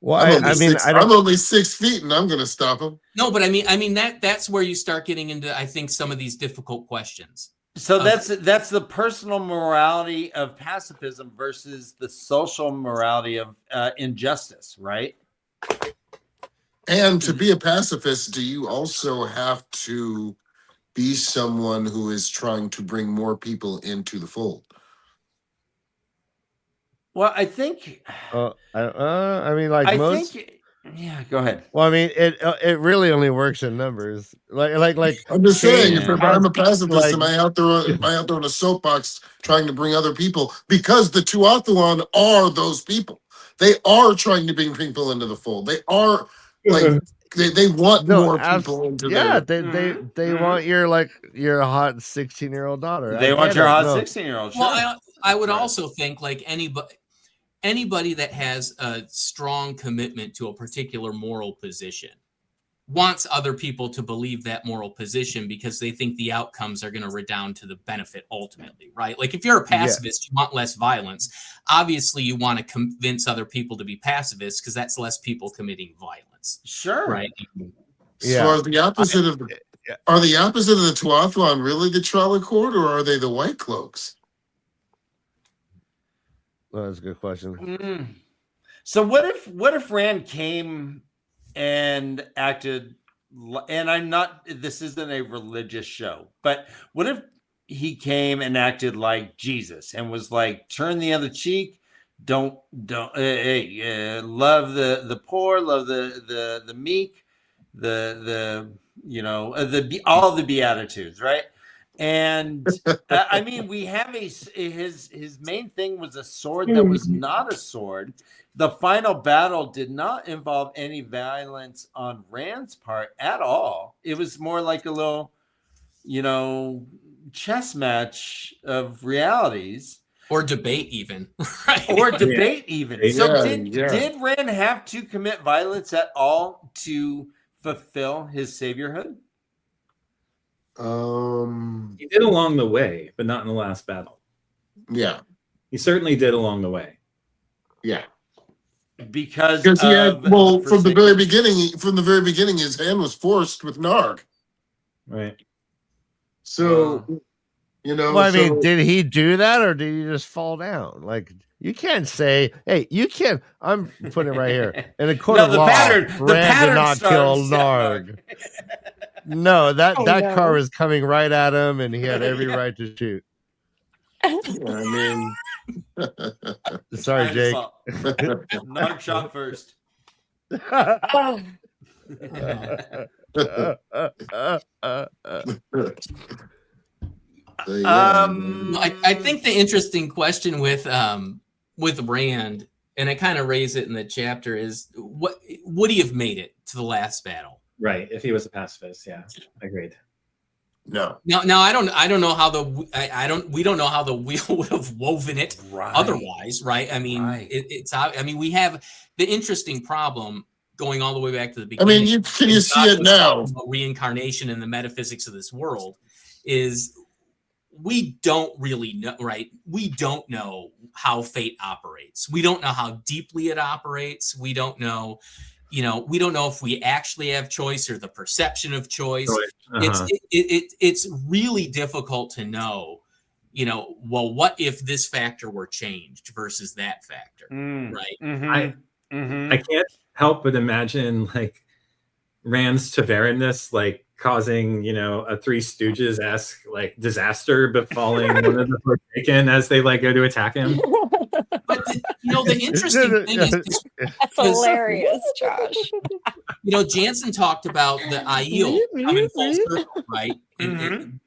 Well, I'm only 6 feet, and I'm gonna stop him. No, but I mean that's where you start getting into, I think, some of these difficult questions. So that's the personal morality of pacifism versus the social morality of injustice, right? And to be a pacifist, do you also have to be someone who is trying to bring more people into the fold? Well, I think. Go ahead. Well, I mean, it really only works in numbers. Like I'm just saying, if I'm a pacifist, am I out there on a soapbox trying to bring other people? Because the Tuathuan are those people. They are trying to bring people into the fold. They are like they want No, more people into yeah, their. they want your hot 16-year-old daughter. They I want get your it. hot No. 16-year-old. Sure. Well, I would Right. also think like anybody that has a strong commitment to a particular moral position wants other people to believe that moral position because they think the outcomes are going to redound to the benefit ultimately, right? Like if you're a pacifist, you want less violence. Obviously, you want to convince other people to be pacifists because that's less people committing violence. Sure. Right. So are the opposite of the Tuathuan really the Trellicord, or are they the White Cloaks? Well, that's a good question. So what if Rand came and acted, and I'm not, this isn't a religious show, but what if he came and acted like Jesus and was like, turn the other cheek, don't love the poor, love the meek, all the Beatitudes, right? And I mean, we have his main thing was a sword that was not a sword. The final battle did not involve any violence on Rand's part at all. It was more like a little, chess match of realities. Or debate even. Right? Or debate even. So Yeah, did Rand have to commit violence at all to fulfill his saviorhood? He did along the way, but not in the last battle. Yeah. He certainly did along the way. Yeah. Because he had, from the very beginning, his hand was forced with Narg. Right. So, Well, I mean, did he do that or did he just fall down? Like, you can't say, hey, you can't. I'm putting it right here. In a court of law, Rand did not kill Narg. No, that car was coming right at him and he had every right to shoot. I mean, sorry, Jake. Narg shot first. I think the interesting question with Rand, and I kind of raise it in the chapter, is would he have made it to the last battle? Right, if he was a pacifist, yeah, agreed. No. Now I don't know how we don't know how the wheel would have woven it otherwise, right? I mean, we have the interesting problem going all the way back to the beginning. I mean, can you see it now? Reincarnation and the metaphysics of this world is we don't really know, right? We don't know how fate operates. We don't know how deeply it operates. We don't know, we don't know if we actually have choice or the perception of choice. It's really difficult to know, well, what if this factor were changed versus that factor, right? Mm-hmm. I can't help but imagine like Rand's Tavern-ness, like causing, a Three Stooges-esque like disaster befalling one of the Forsaken as they like go to attack him. But the interesting thing is that's hilarious, Josh. Jansen talked about the Aiel coming full circle, right?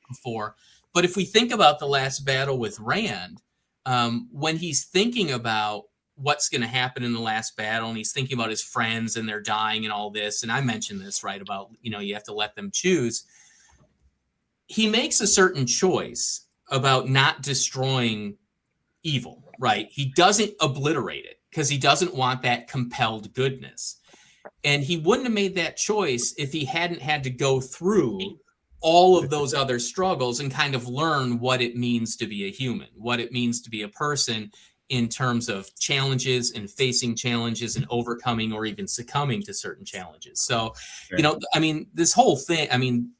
Before, but if we think about the last battle with Rand, when he's thinking about what's going to happen in the last battle, and he's thinking about his friends and they're dying and all this, and I mentioned this, right, about you have to let them choose. He makes a certain choice about not destroying evil, right? He doesn't obliterate it because he doesn't want that compelled goodness. And he wouldn't have made that choice if he hadn't had to go through all of those other struggles and kind of learn what it means to be a human, what it means to be a person in terms of challenges and facing challenges and overcoming or even succumbing to certain challenges. So, I mean, this whole thing, I mean,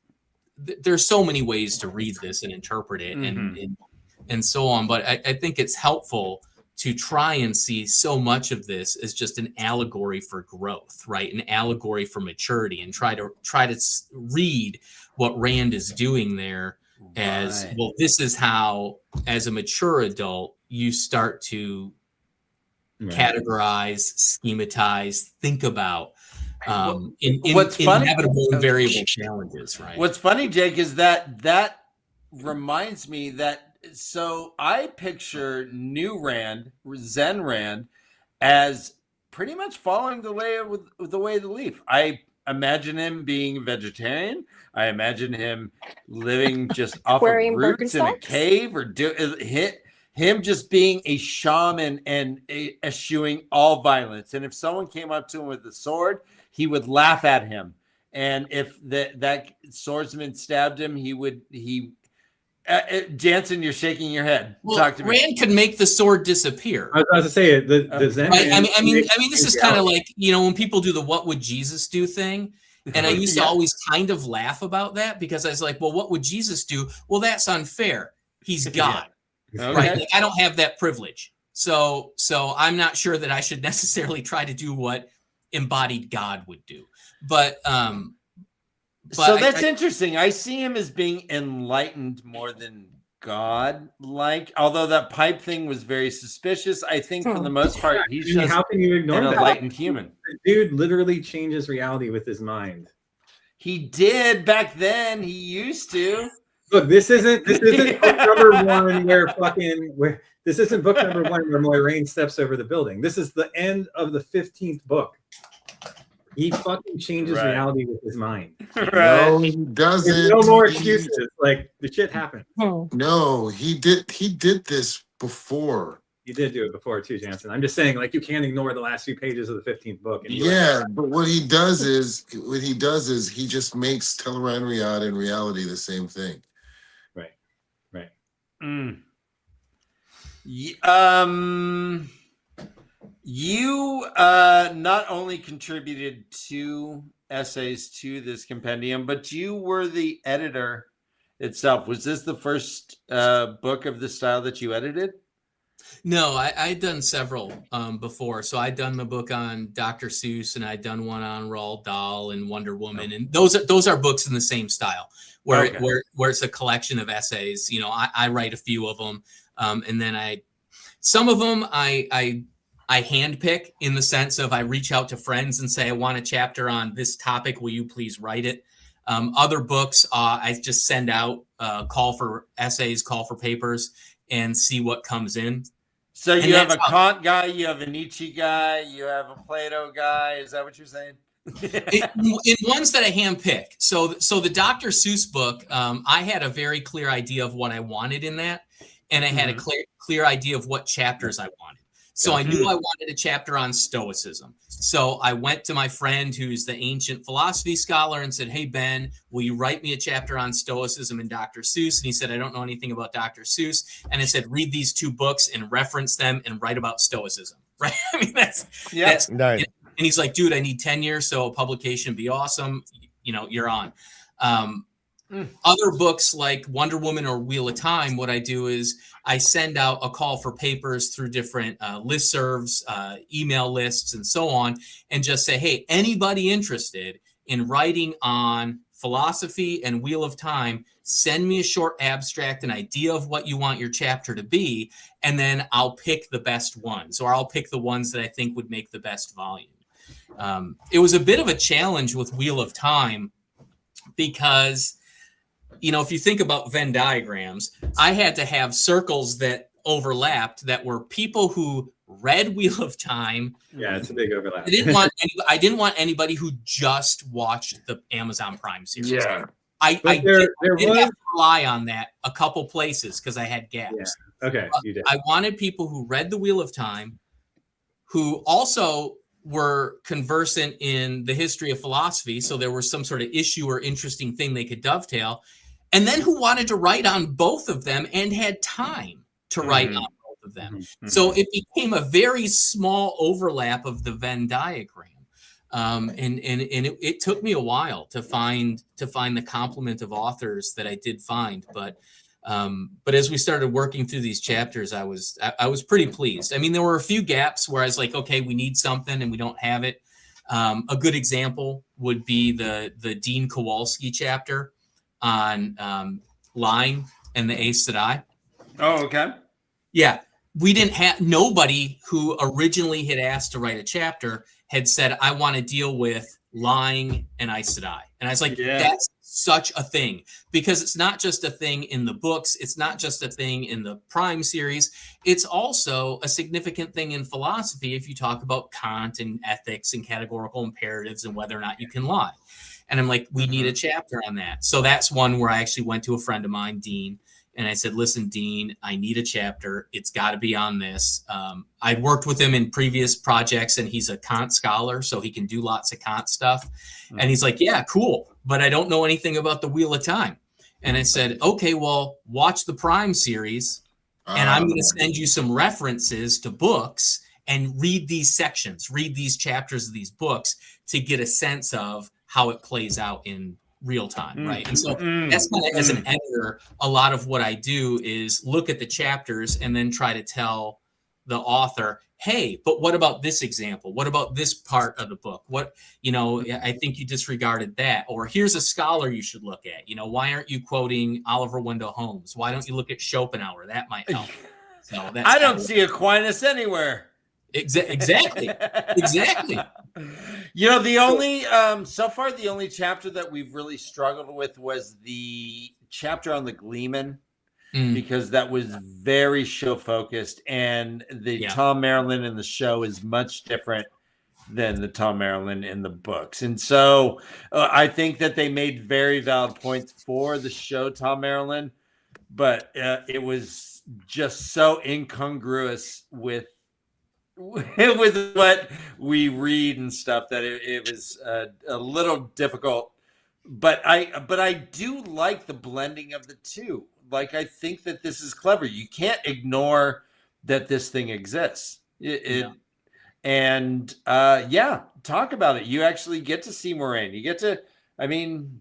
there's so many ways to read this and interpret it and so on. But I think it's helpful to try and see so much of this as just an allegory for growth, right? An allegory for maturity, and try to read what Rand is doing there as, well, this is how, as a mature adult, you start to categorize, schematize, think about inevitable and variable challenges, right? What's funny, Jake, is that reminds me that, so I picture new Rand, Zen Rand, as pretty much following the way with the way of the leaf. I imagine him being a vegetarian. I imagine him living just off of roots in a cave, or him just being a shaman and eschewing all violence. And if someone came up to him with a sword, he would laugh at him. And if that swordsman stabbed him, Jansen, you're shaking your head. Well, Talk to me. Rand could make the sword disappear. I was about to say the Zen. Right? I mean, this is kind of like, when people do the "What would Jesus do" thing, and I used to always kind of laugh about that, because I was like, well, what would Jesus do? Well, that's unfair. He's God, right? Like, I don't have that privilege, so I'm not sure that I should necessarily try to do what embodied God would do. But so that's interesting. I see him as being enlightened more than God-like. Although that pipe thing was very suspicious, I think for the most part he's just how can you ignore an that? enlightened human. The dude literally changes reality with his mind. He did back then. He used to. Look, this isn't book number one where this isn't book number one where Moiraine steps over the building. This is the end of the 15th book. He fucking changes reality with his mind. No, he doesn't. There's no more excuses. Like, the shit happened. No, he did this before. You did do it before too, Jansen. I'm just saying, like, you can't ignore the last few pages of the 15th book. But what he does is he just makes Teleran Riyadh and reality the same thing. Right. You not only contributed 2 essays to this compendium, but you were the editor itself. Was this the first book of the style that you edited? No, I'd done several before. So I'd done my book on Dr. Seuss, and I'd done one on Roald Dahl and Wonder Woman, and those are books in the same style, where it's a collection of essays. I write a few of them, and then some of them I handpick, in the sense of I reach out to friends and say, I want a chapter on this topic. Will you please write it? Other books, I just send out call for essays, call for papers, and see what comes in. So you have a Kant guy, you have a Nietzsche guy, you have a Plato guy. Is that what you're saying? in ones that I handpick. So the Dr. Seuss book, I had a very clear idea of what I wanted in that, and I had a clear idea of what chapters I wanted. So I knew I wanted a chapter on Stoicism. So I went to my friend who's the ancient philosophy scholar and said, hey, Ben, will you write me a chapter on Stoicism and Dr. Seuss? And he said, I don't know anything about Dr. Seuss. And I said, read these 2 books and reference them and write about Stoicism. Right? I mean, that's nice. And he's like, dude, I need tenure, so a publication be awesome. You're on. Other books like Wonder Woman or Wheel of Time, what I do is I send out a call for papers through different listservs, email lists, and so on, and just say, hey, anybody interested in writing on philosophy and Wheel of Time, send me a short abstract, an idea of what you want your chapter to be, and then I'll pick the best ones, or I'll pick the ones that I think would make the best volume. It was a bit of a challenge with Wheel of Time because, if you think about Venn diagrams, I had to have circles that overlapped that were people who read Wheel of Time. Yeah, it's a big overlap. I didn't want anybody who just watched the Amazon Prime series. Yeah. I did have to rely on that a couple places because I had gaps. Yeah. Okay, you did. I wanted people who read the Wheel of Time, who also were conversant in the history of philosophy, so there was some sort of issue or interesting thing they could dovetail, and then who wanted to write on both of them and had time to write on both of them. So it became a very small overlap of the Venn diagram. And it took me a while to find the complement of authors that I did find, but as we started working through these chapters, I was pretty pleased. I mean, there were a few gaps where I was like, okay, we need something and we don't have it. A good example would be the Dean Kowalski chapter on lying and the Aes Sedai. Oh, okay. Yeah, we didn't have nobody who originally had asked to write a chapter had said, I want to deal with lying and Aes Sedai. And I was like, that's such a thing, because it's not just a thing in the books. It's not just a thing in the Prime series. It's also a significant thing in philosophy if you talk about Kant and ethics and categorical imperatives and whether or not you can lie. And I'm like, we need a chapter on that. So that's one where I actually went to a friend of mine, Dean, and I said, listen, Dean, I need a chapter. It's got to be on this. I'd worked with him in previous projects, and he's a Kant scholar, so he can do lots of Kant stuff. And he's like, yeah, cool, but I don't know anything about the Wheel of Time. And I said, okay, well, watch the Prime series, and I'm going to send you some references to books and read these sections, read these chapters of these books to get a sense of how it plays out in real time, right? And so that's kind of, as an editor, a lot of what I do is look at the chapters and then try to tell the author, hey, but what about this example? What about this part of the book? What, I think you disregarded that. Or here's a scholar you should look at. Why aren't you quoting Oliver Wendell Holmes? Why don't you look at Schopenhauer? That might help. So that's I don't see Aquinas anywhere. Exactly. The only so far the only chapter that we've really struggled with was the chapter on the Gleeman, because that was very show focused, and the Tom Maryland in the show is much different than the Tom Maryland in the books. And so I think that they made very valid points for the show Tom Maryland, but it was just so incongruous with what we read and stuff that it was a little difficult. But I do like the blending of the two. Like, I think that this is clever. You can't ignore that this thing exists. And talk about it. You actually get to see Moraine. You get to,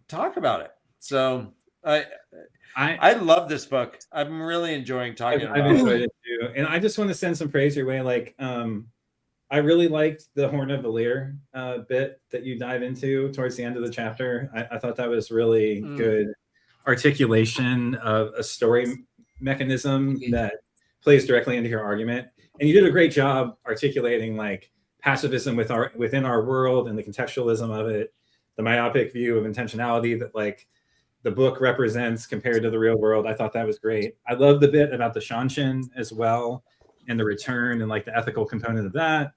talk about it. So I love this book. I'm really enjoying talking about it. I've enjoyed it too. And I just want to send some praise your way. Like, I really liked the Horn of Valir bit that you dive into towards the end of the chapter. I thought that was really good articulation of a story mechanism that plays directly into your argument. And you did a great job articulating like pacifism within our world and the contextualism of it, the myopic view of intentionality that like the book represents compared to the real world. I thought that was great. I love the bit about the Shanshin as well, and the return and like the ethical component of that.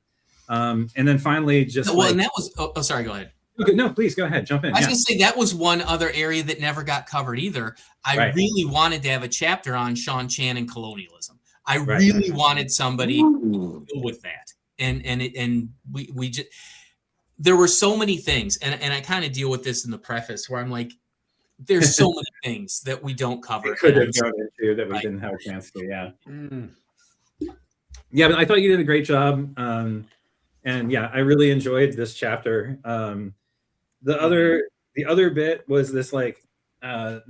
And then finally, just and that was sorry, go ahead. Okay, no, please go ahead, jump in. I was gonna say that was one other area that never got covered either. I really wanted to have a chapter on Sean Chan and colonialism. I really wanted somebody to deal with that, and we just, there were so many things, and I kind of deal with this in the preface where I'm like, there's so many things that we don't cover. We could have gone into that we didn't have a chance to. Yeah, but I thought you did a great job. And yeah, I really enjoyed this chapter. The other bit was this like, the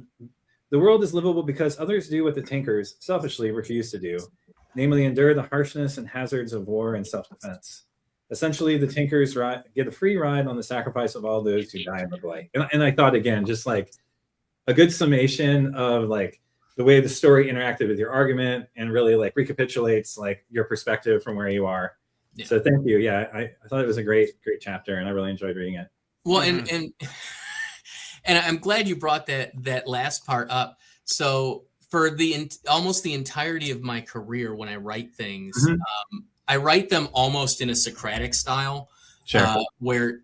world is livable because others do what the Tinkers selfishly refuse to do, namely endure the harshness and hazards of war and self-defense. Essentially, the Tinkers get a free ride on the sacrifice of all those who die in the blight. And I thought, again, just like a good summation of like the way the story interacted with your argument and really like recapitulates like your perspective from where you are. Yeah. So thank you. Yeah, I thought it was a great chapter, and I really enjoyed reading it. Well, and I'm glad you brought that last part up. So for almost the entirety of my career, when I write things, I write them almost in a Socratic style, where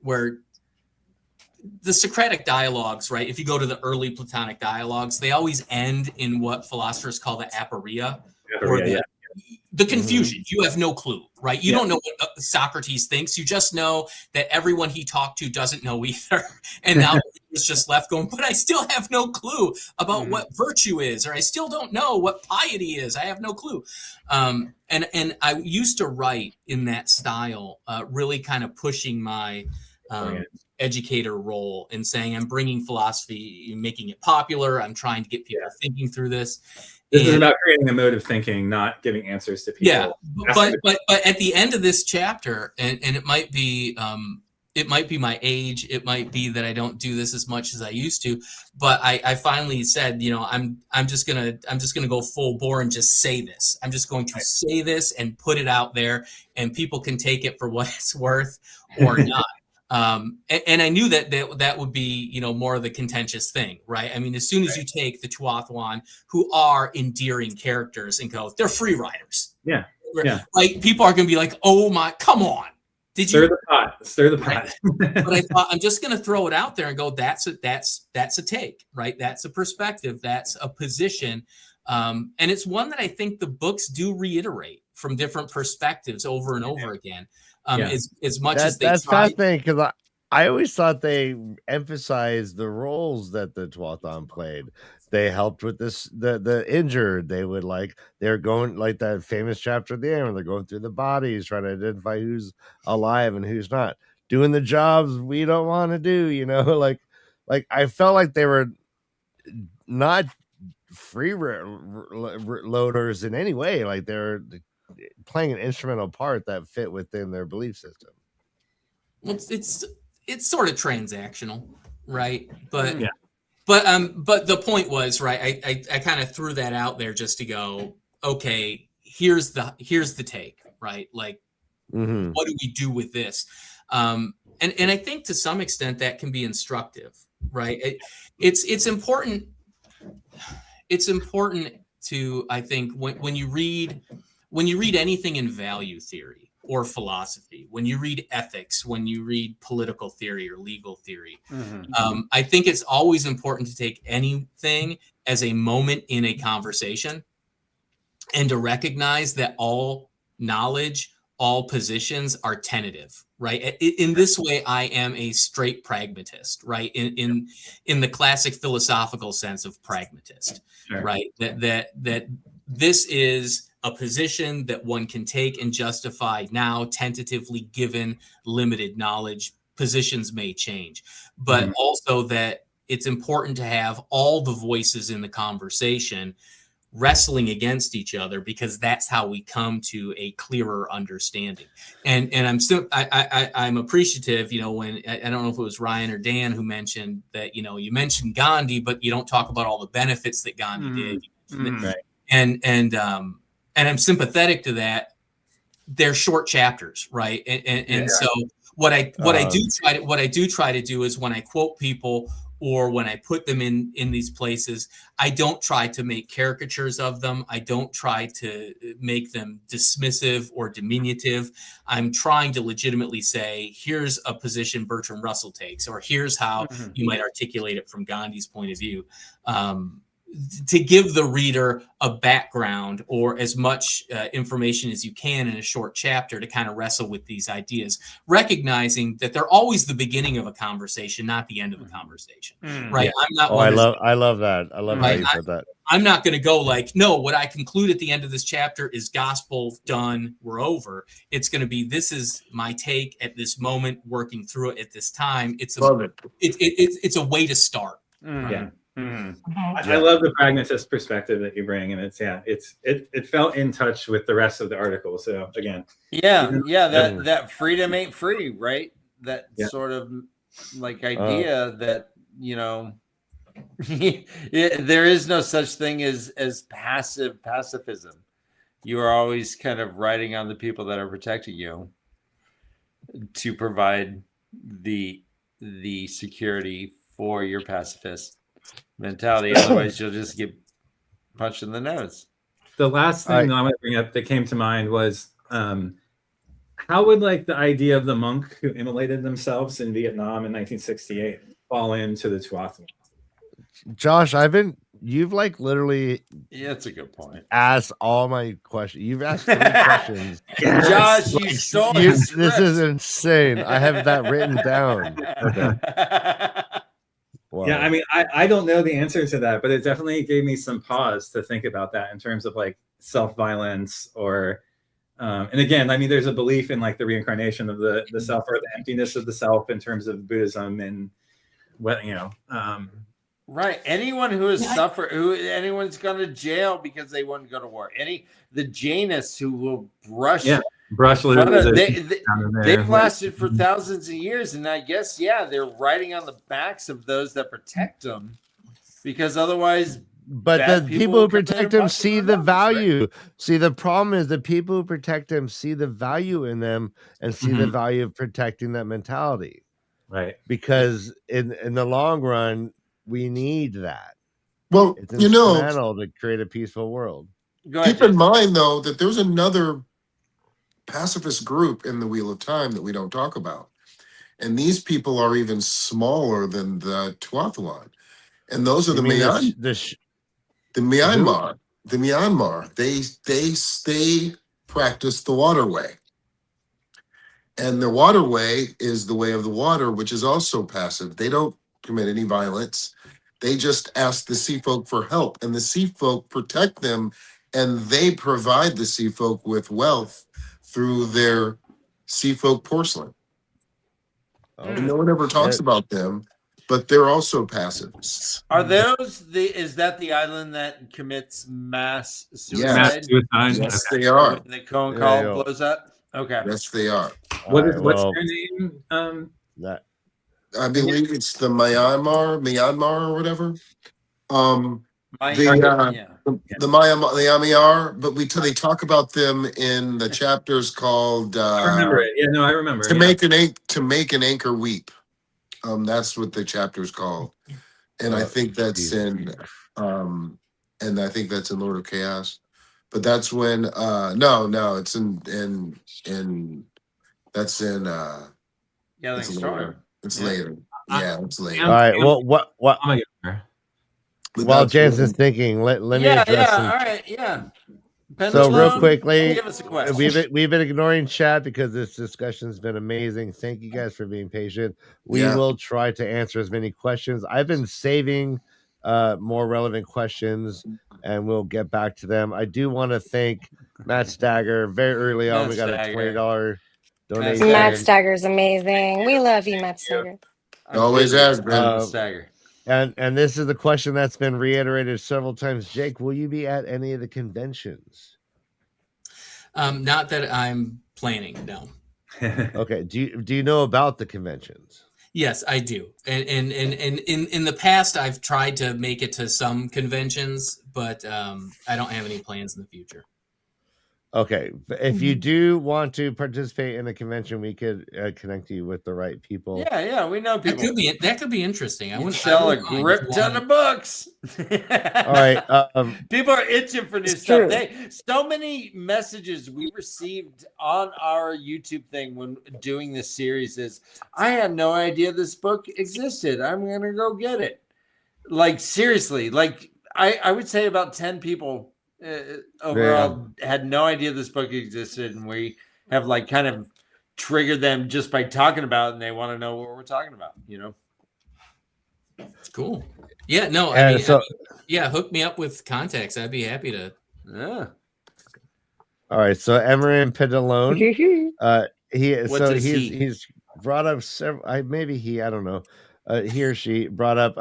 the Socratic dialogues, right? If you go to the early Platonic dialogues, they always end in what philosophers call the aporia, or the confusion. You have no clue, right? You don't know what Socrates thinks. You just know that everyone he talked to doesn't know either. And now he's just left going, but I still have no clue about what virtue is, or I still don't know what piety is. I have no clue. And I used to write in that style, really kind of pushing my educator role and saying, I'm bringing philosophy, making it popular. I'm trying to get people thinking through this. This is about creating a mode of thinking, not giving answers to people. Yeah, but at the end of this chapter, and it might be my age, it might be that I don't do this as much as I used to, but I finally said, I'm just gonna go full bore and just say this. I'm just going to say this and put it out there, and people can take it for what it's worth or not. And I knew that would be, you know, more of the contentious thing, right? I mean, as soon as you take the Tuatha'an, who are endearing characters, and go, they're free riders. Yeah. Like, people are going to be like, oh my, come on. Stir the pot. Right. But I thought, I'm just going to throw it out there and go, that's a take, right? That's a perspective. That's a position. And it's one that I think the books do reiterate from different perspectives over and over again. As much as they that's fascinating, because I always thought they emphasized the roles that the Tuatha'an played. They helped with the injured. They're going, like that famous chapter at the end where they're going through the bodies, trying to identify who's alive and who's not, doing the jobs we don't want to do, you know. Like I felt like they were not loaders in any way. Like, they're playing an instrumental part that fit within their belief system. Well, it's sort of transactional, right? But but the point was, right, I kind of threw that out there just to go, okay, here's the take, right? Like, what do we do with this? And I think to some extent that can be instructive, right? It's important. It's important to, I think, when you read anything in value theory or philosophy, when you read ethics, when you read political theory or legal theory, I think it's always important to take anything as a moment in a conversation and to recognize that all knowledge, all positions are tentative, right? In this way, I am a straight pragmatist, right? In the classic philosophical sense of pragmatist, right? That this is a position that one can take and justify now, tentatively, given limited knowledge. Positions may change, but also that it's important to have all the voices in the conversation wrestling against each other, because that's how we come to a clearer understanding. And I'm appreciative, you know, when I don't know if it was Ryan or Dan who mentioned that, you know, you mentioned Gandhi, but you don't talk about all the benefits that Gandhi did. Right. And I'm sympathetic to that. They're short chapters, right? And so what I do try to do is, when I quote people or when I put them in these places, I don't try to make caricatures of them. I don't try to make them dismissive or diminutive. I'm trying to legitimately say, here's a position Bertrand Russell takes, or here's how you might articulate it from Gandhi's point of view. To give the reader a background or as much information as you can in a short chapter to kind of wrestle with these ideas, recognizing that they're always the beginning of a conversation, not the end of a conversation, right? I'm not. I love that. I love how you said that. I'm not going to go like, no, what I conclude at the end of this chapter is gospel, done, we're over. It's going to be, this is my take at this moment, working through it at this time. It's a way to start. I love the pragmatist perspective that you bring, and it felt in touch with the rest of the article. So again, that freedom ain't free, right? That sort of like idea that, you know, there is no such thing as passive pacifism. You are always kind of riding on the people that are protecting you to provide the security for your pacifist mentality. Otherwise, you'll just get punched in the nose. The last thing that I want to bring up that came to mind was, how would like the idea of the monk who immolated themselves in Vietnam in 1968 fall into the Tuatha'an? Josh, you've like literally, that's a good point, asked all my questions. You've asked 3 questions. Josh, you stole this is insane. I have that written down. Okay. Wow. Yeah, I mean, I don't know the answer to that, but it definitely gave me some pause to think about that in terms of like self-violence or, and again, I mean, there's a belief in like the reincarnation of the self, or the emptiness of the self in terms of Buddhism, and what, you know. Right. Anyone who has suffered, anyone's gone to jail because they wouldn't go to war. The Jainists who will brush they've lasted for thousands of years, and I guess they're riding on the backs of those that protect them, because otherwise. But the people who protect them see the value. Right? See, the problem is the people who protect them see the value in them and see the value of protecting that mentality. Right. Because in the long run, we need that. Well, It's you know, instrumental to create a peaceful world. Go ahead, keep in Jason. mind though that there's another pacifist group in the Wheel of Time that we don't talk about, and these people are even smaller than the Tuathalan, and those are You the mean Myanmar. The Myanmar. The Myanmar. They practice the waterway. And the waterway is the way of the water, which is also passive. They don't commit any violence. They just ask the sea folk for help, and the sea folk protect them, and they provide the sea folk with wealth through their sea folk porcelain. And no one ever talks about them, but they're also pacifists. Are those is that the island that commits mass suicide? Mass suicide. Yes, they are. When the cone call blows up? Okay. Yes, they are. What's their name? I believe it's the Myanmar or whatever. The Myanmar, but they talk about them in the chapters called I remember it. Yeah, no, I remember. To make an anchor weep. That's what the chapter's called. And I think that's in Lord of Chaos. But that's when no, it's in that's in Gathering Storm. It's later. Yeah, it's later. All right. Well, what? While Jansen's thinking, let me address some. All right. Yeah. So real quickly, give us a question. we've been ignoring chat because this discussion's been amazing. Thank you guys for being patient. We will try to answer as many questions. I've been saving more relevant questions, and we'll get back to them. I do want to thank Matt Stagger. Very early on, we got a $20 donation. Matt Stagger's amazing. We love you, Matt Stagger. Always has been. Stagger. And this is the question that's been reiterated several times. Jake, will you be at any of the conventions? Not that I'm planning, no. Okay. Do you know about the conventions? Yes, I do. And in the past, I've tried to make it to some conventions, but I don't have any plans in the future. Okay. If you do want to participate in a convention, we could connect you with the right people. Yeah, we know people. That could be interesting. I wouldn't sell a grip ton of books. All right. People are itching for new stuff. So many messages we received on our YouTube thing when doing this series is, I had no idea this book existed. I'm gonna go get it. Like seriously, like I would say about 10 people overall had no idea this book existed, and we have like kind of triggered them just by talking about it, and they want to know what we're talking about, you know. Cool. Yeah, no, hook me up with contacts. I'd be happy to. Yeah. All right, so Emran Pedalone, he's brought up several. I don't know. He or she brought up.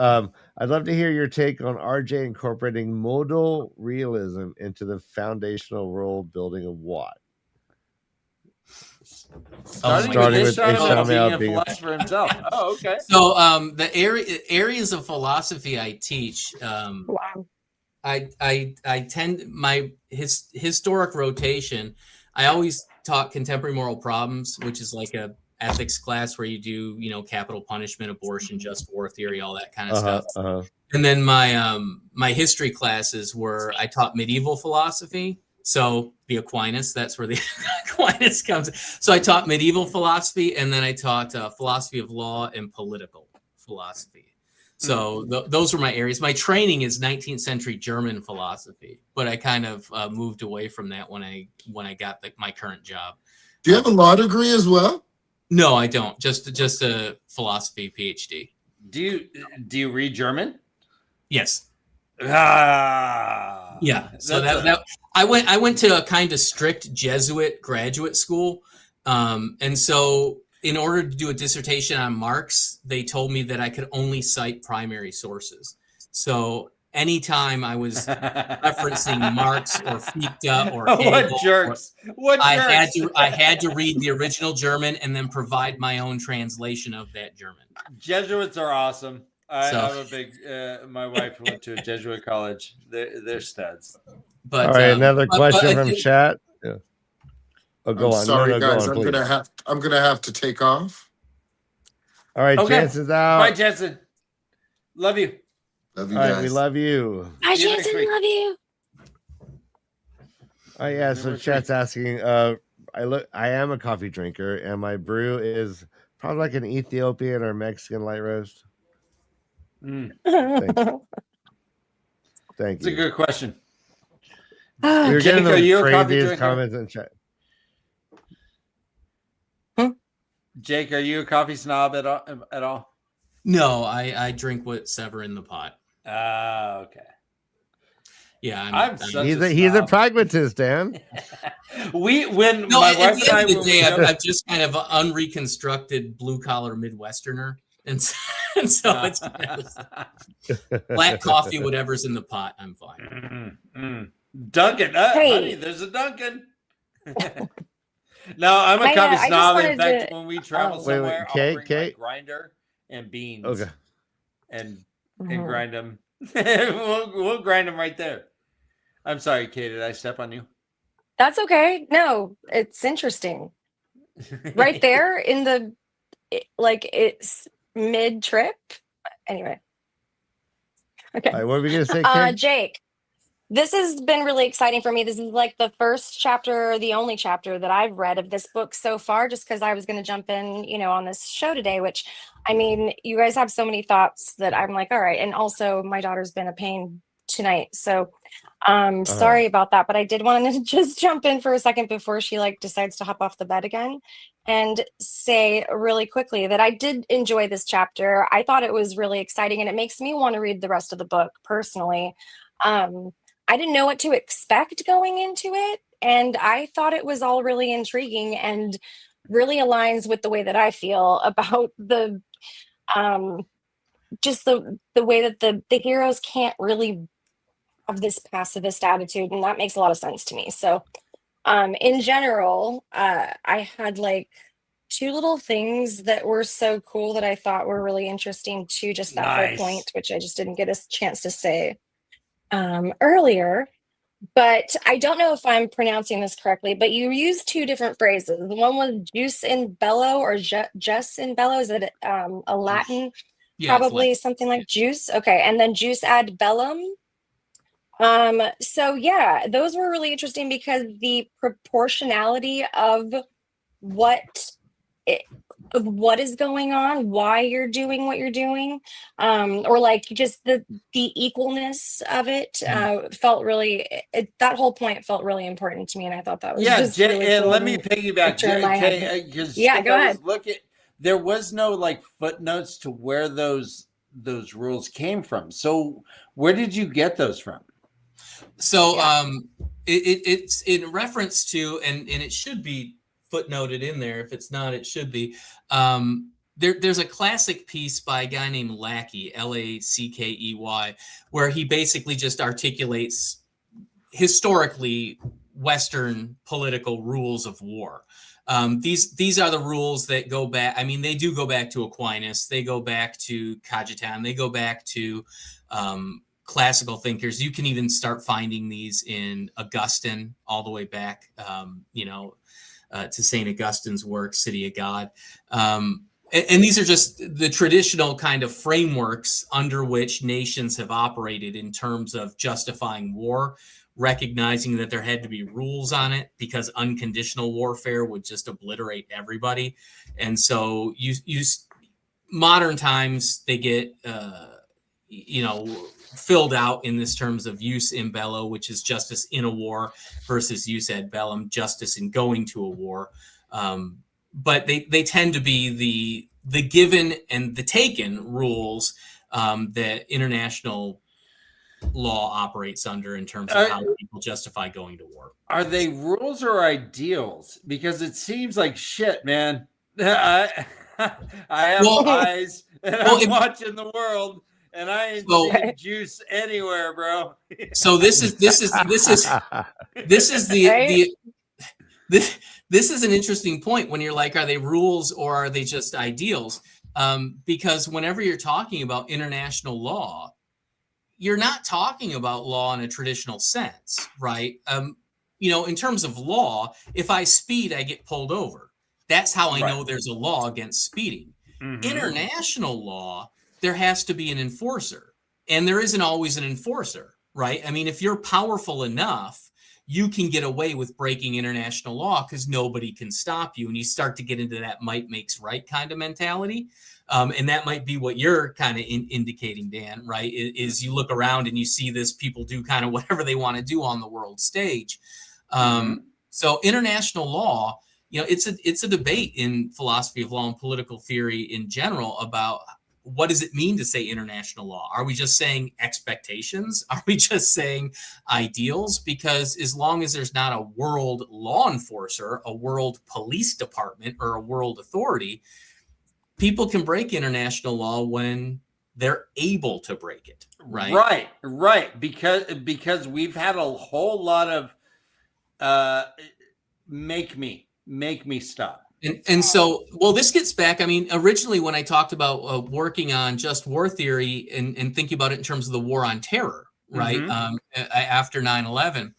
I'd love to hear your take on RJ incorporating modal realism into the foundational world building of Watt. Starting with being a philosopher himself. Oh, okay. So the areas of philosophy I teach, I tend my historic rotation. I always taught contemporary moral problems, which is like a ethics class where you do, capital punishment, abortion, just war theory, all that kind of stuff. And then my history classes were I taught medieval philosophy. So the Aquinas, that's where the Aquinas comes. So I taught medieval philosophy, and then I taught philosophy of law and political philosophy. So those were my areas. My training is 19th century German philosophy, but I kind of moved away from that when I got my current job. Do you have a law degree as well? No, I don't. Just a philosophy PhD. Do you read German? Yes. Yeah. So I went to a kind of strict Jesuit graduate school, and so in order to do a dissertation on Marx, they told me that I could only cite primary sources. So anytime I was referencing Marx or Fichte or Hegel, what jerks! I had to read the original German and then provide my own translation of that German. Jesuits are awesome. I'm a big. My wife went to a Jesuit college. They're studs. But all right, another question from chat. Yeah. Oh, go on. Sorry, no, guys. go on, I'm gonna have to take off. All right, Okay. Jansen's out. Bye, Jansen. Love you. Love you All right, guys. we love you. Bye, See you next Jansen. week. Love you. Oh yeah, so Number chat's 3. asking. I am a coffee drinker, and my brew is probably like an Ethiopian or Mexican light roast. Mm. Thank It's a you. good question. You're Jake, getting are you the a coffee craziest drinker? comments in chat. Jake, are you a coffee snob at all? No, I drink what's ever in the pot. Okay. Yeah, I'm such He's a a snob. pragmatist, Dan. When No, my at wife the and I end of when the we day, go, I'm just kind of an unreconstructed blue collar Midwesterner, and so it's kind of black coffee, whatever's in the pot, I'm fine. Duncan, Hey. honey, there's a Duncan. No, I'm a I coffee just snob. In wanted fact, to- when we travel oh. Wait, somewhere, I'll Kate, bring Kate? my grinder and beans Okay. and Mhm. grind them. we'll grind them right there. I'm sorry, Kate. Did I step on you? That's okay. No, it's interesting. Right there in the, it's mid trip. Anyway. Okay. All right, what are we gonna say, Kate? Jake, this has been really exciting for me. This is like the first chapter, the only chapter that I've read of this book so far, just because I was going to jump in, on this show today, which, I mean, you guys have so many thoughts that I'm like, all right. And also my daughter's been a pain tonight. So sorry about that, but I did want to just jump in for a second before she decides to hop off the bed again and say really quickly that I did enjoy this chapter. I thought it was really exciting, and it makes me want to read the rest of the book personally. I didn't know what to expect going into it, and I thought it was all really intriguing and really aligns with the way that I feel about the just the way that the heroes can't really have this pacifist attitude, and that makes a lot of sense to me. So in general, I had two little things that were so cool that I thought were really interesting too, just that Nice. whole point, which I just didn't get a chance to say earlier. But I don't know if I'm pronouncing this correctly, but you used two different phrases. One was juice in bello or jus in bello. Is it a Latin? Yeah, it's Probably like, something like juice. Okay. And then juice ad bellum. So yeah, those were really interesting because the proportionality of what is going on, why you're doing what you're doing, or just the equalness of it felt really, that whole point felt really important to me, and I thought that was just really and cool let me and piggyback, picture in my head. because Yeah, go ahead. there was no footnotes to where those rules came from. So where did you get those from? So it's in reference to, and it should be footnoted in there. If it's not, it should be. There's a classic piece by a guy named Lackey, Lackey, where he basically just articulates historically Western political rules of war. These are the rules that go back. I mean, they do go back to Aquinas. They go back to Cajetan. They go back to classical thinkers. You can even start finding these in Augustine, all the way back, to St. Augustine's work, City of God. And these are just the traditional kind of frameworks under which nations have operated in terms of justifying war, recognizing that there had to be rules on it because unconditional warfare would just obliterate everybody. And so you modern times, they get, filled out in this terms of use in bello, which is justice in a war, versus use ad bellum, justice in going to a war. But they tend to be the given and the taken rules that international law operates under in terms of how people justify going to war. Are they rules or ideals? Because it seems like shit, man. I have eyes and I'm watching the world. And I ain't seeing juice anywhere, bro. So this is an interesting point when you're like, are they rules or are they just ideals? Because whenever you're talking about international law, you're not talking about law in a traditional sense, right? In terms of law, if I speed, I get pulled over. That's how I know there's a law against speeding. International law, there has to be an enforcer, and there isn't always an enforcer, right? I mean, if you're powerful enough, you can get away with breaking international law because nobody can stop you. And you start to get into that might makes right kind of mentality. And that might be what you're kind of indicating, Dan, right? Is you look around and you see this, people do kind of whatever they want to do on the world stage. So international law, you know, it's a debate in philosophy of law and political theory in general about what does it mean to say international law? Are we just saying expectations? Are we just saying ideals? Because as long as there's not a world law enforcer, a world police department, or a world authority, people can break international law when they're able to break it, right? Right. Because we've had a whole lot of make me stop. And so, well, this gets back. I mean, originally when I talked about working on just war theory and thinking about it in terms of the war on terror, right? After 9/11,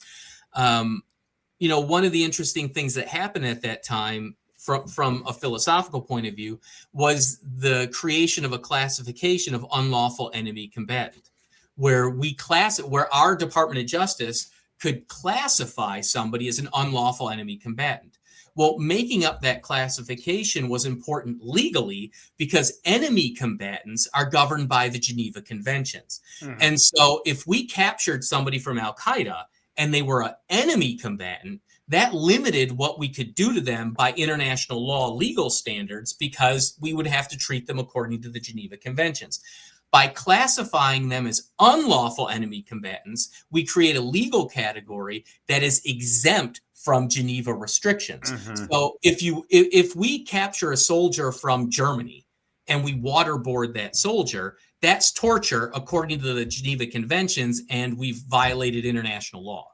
you know, one of the interesting things that happened at that time from a philosophical point of view was the creation of a classification of unlawful enemy combatant, where where our Department of Justice could classify somebody as an unlawful enemy combatant. Well, making up that classification was important legally because enemy combatants are governed by the Geneva Conventions. And so if we captured somebody from Al-Qaeda and they were an enemy combatant, that limited what we could do to them by international law legal standards because we would have to treat them according to the Geneva Conventions. By classifying them as unlawful enemy combatants, we create a legal category that is exempt from Geneva restrictions. So if we capture a soldier from Germany and we waterboard that soldier, that's torture according to the Geneva Conventions, and we've violated international law.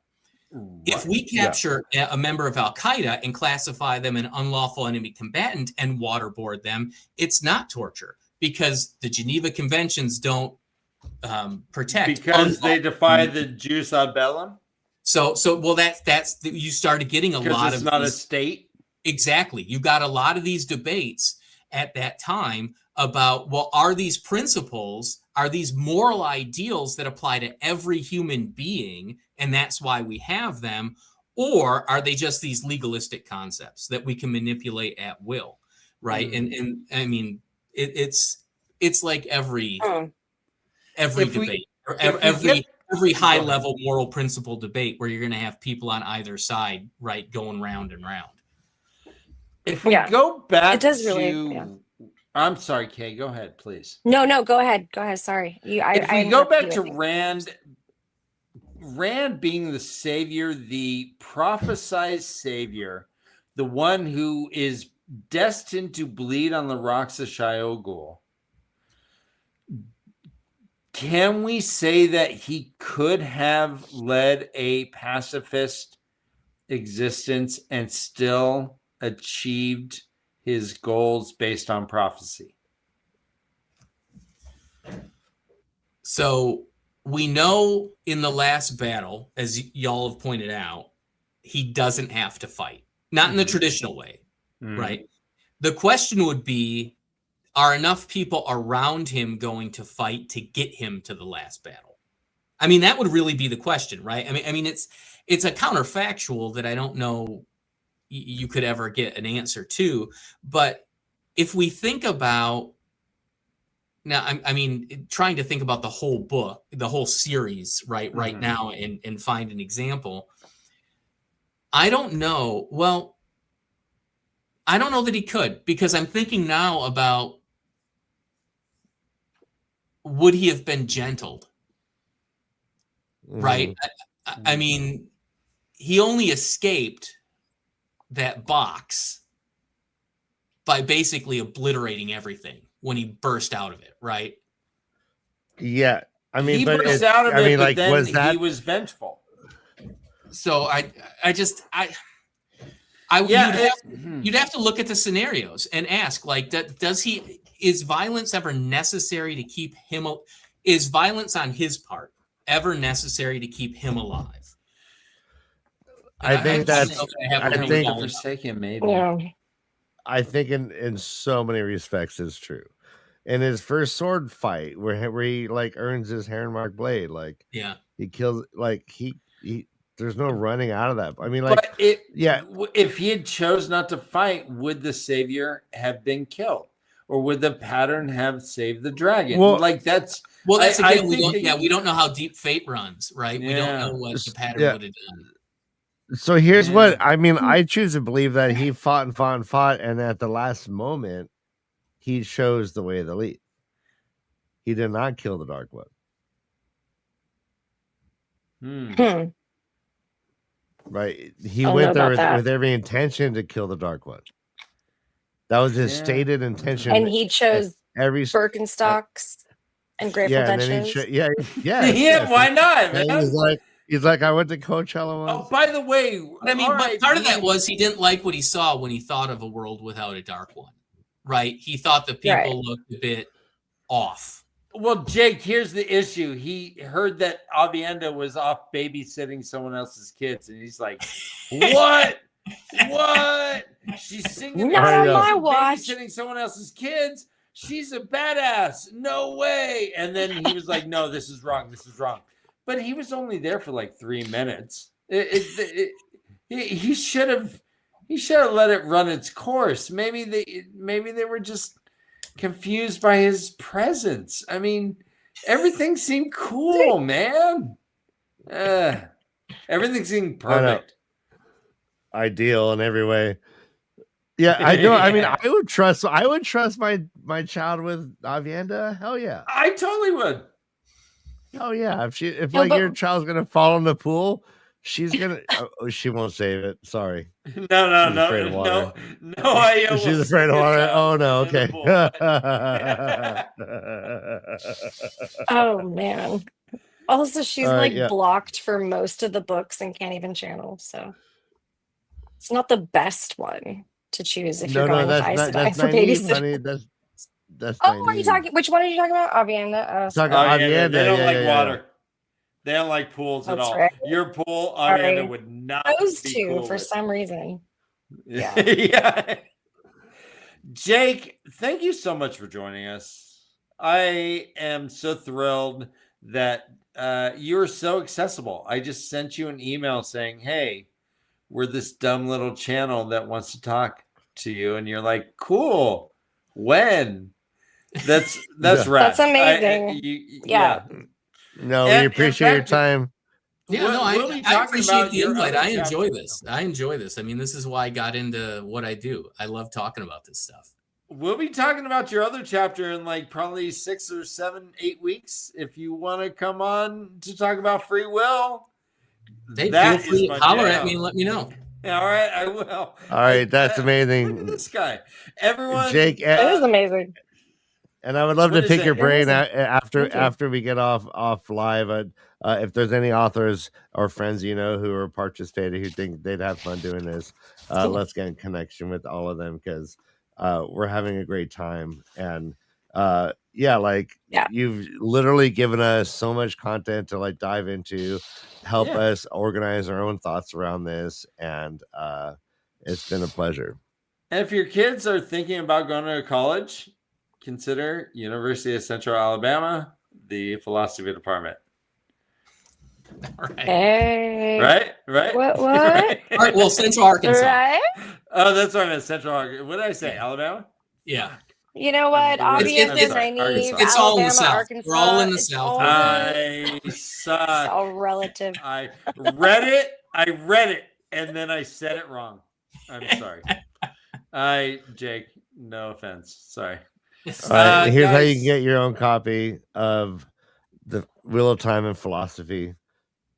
If we capture a member of Al-Qaeda and classify them an unlawful enemy combatant and waterboard them, it's not torture because the Geneva Conventions don't protect. Because they defy the jus ad bellum? So well, that's you started getting a lot of not a state. Exactly. You got a lot of these debates at that time about, well, are these principles, are these moral ideals that apply to every human being, and that's why we have them, or are they just these legalistic concepts that we can manipulate at will, right? And I mean, it's like every debate or every high level moral principle debate where you're going to have people on either side, right, going round and round. If we go back it does to, really, I'm sorry, Kay, go ahead, please. No, go ahead. Sorry. If we go back to Rand being the savior, the prophesized savior, the one who is destined to bleed on the rocks of Shaiogul, can we say that he could have led a pacifist existence and still achieved his goals based on prophecy? So we know in the last battle, as y'all have pointed out, he doesn't have to fight. Not in the traditional way, right? The question would be, are enough people around him going to fight to get him to the last battle? I mean, that would really be the question, right? I mean, it's a counterfactual that I don't know you could ever get an answer to. But if we think about now, I mean, trying to think about the whole book, the whole series, right now, and find an example. I don't know. Well, I don't know that he could, because I'm thinking now about, would he have been gentled? Right? I mean, he only escaped that box by basically obliterating everything when he burst out of it, right? Yeah. I mean, he but burst out of it, but like, then was that... he was vengeful. So you'd have to look at the scenarios and ask, like, is violence ever necessary to keep him? Is violence on his part ever necessary to keep him alive? I think Forsaken, maybe. Yeah. I think in so many respects is true. In his first sword fight, where he like earns his Herrenmark blade, like Yeah. he kills, like he there's no running out of that. I mean, like, But yeah, if he had chose not to fight, would the savior have been killed, or would the pattern have saved the dragon? Well- like that's Well, that's I again, we think don't. that We don't know how deep fate runs, right? We don't Yeah. know what the pattern Yeah. would have done. so here's Yeah. what I mean. I choose to believe that he fought and fought and fought, and at the last moment, he chose the way of the leaf. He did not kill the Dark One. Hmm. Right? He I don't went know there about that. with every intention to kill the Dark One. That was his Yeah. stated intention. And he chose every Birkenstocks and Grateful yeah, and Dead then shows. yeah, Yeah, why not, And man? he's like, I went to Coachella once. Oh, by the way, I mean, but part of that RIP. was he didn't like what he saw when he thought of a world without a Dark One, right? He thought the people Right. looked a bit off. Well, Jake, here's the issue. He heard that Avienda was off babysitting someone else's kids, and he's like, "What? What? She's singing, Not on my watch." babysitting someone else's kids. She's a badass. No way!" And then he was like, "No, this is wrong. This is wrong." But he was only there for like 3 minutes. He should have let it run its course. Maybe they were just confused by his presence. I mean, everything seemed cool, man. Everything seemed perfect. Ideal in every way. Yeah, I know. I mean, Yeah. I would trust my child with Avienda. Hell yeah. I totally would. Oh yeah. If No, like but- your child's gonna fall in the pool, she's gonna she won't save it. Sorry. No, She's afraid of water. no. I She's afraid of water. Oh no, okay. Oh man. Also, she's All right, like yeah. blocked for most of the books and can't even channel. So it's not the best one to choose if No, you're going with that's Aes not Sedai that's for naive, babysitting. honey. That's Oh, are you naive. talking? Which one are you talking about? Avienda. Talking Oh, yeah, Avienda, they don't yeah, like yeah, water. They don't like pools at That's all. right. Your pool, Sorry. Avienda would not Those be two cool for with. some reason. Yeah. Yeah. Jake, thank you so much for joining us. I am so thrilled that you're so accessible. I just sent you an email saying, "Hey, we're this dumb little channel that wants to talk to you," and you're like, "Cool. When?" That's Yeah. rad. That's amazing. Yeah. No, And we in appreciate your fact, time. Yeah, We'll- no, we'll be I talking appreciate about the your invite. other I enjoy chapter. this. I enjoy this. I mean, this is why I got into what I do. I love talking about this stuff. We'll be talking about your other chapter in like probably 6 or 7, 8 weeks. If you want to come on to talk about free will, Hey, that feel free is to my holler jam. at me and let me know. All right, I will. All right, that's Look amazing. at this guy, everyone. Jake, It is amazing. and I would love What to is pick it? your brain Thank you. after we get off live. If there's any authors or friends you know who are participating who think they'd have fun doing this, Cool. let's get in connection with all of them because we're having a great time. And Yeah. you've literally given us so much content to like dive into, help Yeah. us organize our own thoughts around this, and it's been a pleasure. And if your kids are thinking about going to college, consider University of Central Alabama, the philosophy department. All right. Hey. Right? What? Right? All right. Well, Central Arkansas. Right? Oh, that's what I meant. Central Arkansas. What did I say? Alababama? Yeah. You know what? I'm Obviously, sorry, naive. Arkansas. It's all in the Alabama, South. Arkansas. We're all in the it's South. all I it's suck. all relative. I read it, and then I said it wrong. I'm sorry. Jake, no offense. Sorry. All right, here's how you guys. can get your own copy of the Wheel of Time and Philosophy,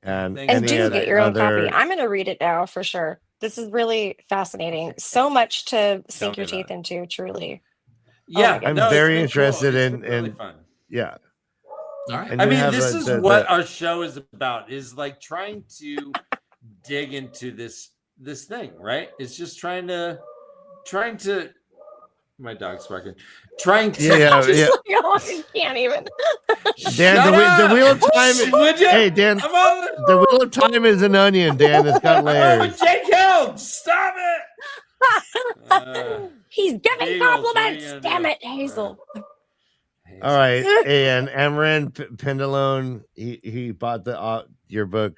and Thank And you. do get your own other- copy. I'm going to read it now for sure. This is really fascinating. So much to sink Tell your me teeth about into, truly. Yeah, I'm no, it's very been interested It's in- been really in- fun. Yeah, All right. and I you mean, have this the- is the- what the- our show is about, is like trying to dig into this thing, right? It's just trying to my dog's barking. Trying to Yeah, Just yeah. like, oh, I can't even. Dan, Shut the up! Wheel of Time. Would you? Hey, Dan, I'm on it. the Wheel of Time is an onion, Dan. It's got Oh, layers. Jake Hill, stop it! He's giving Hazel, compliments. so Damn it, Hazel. All right, and Emran Pendalone, he bought your book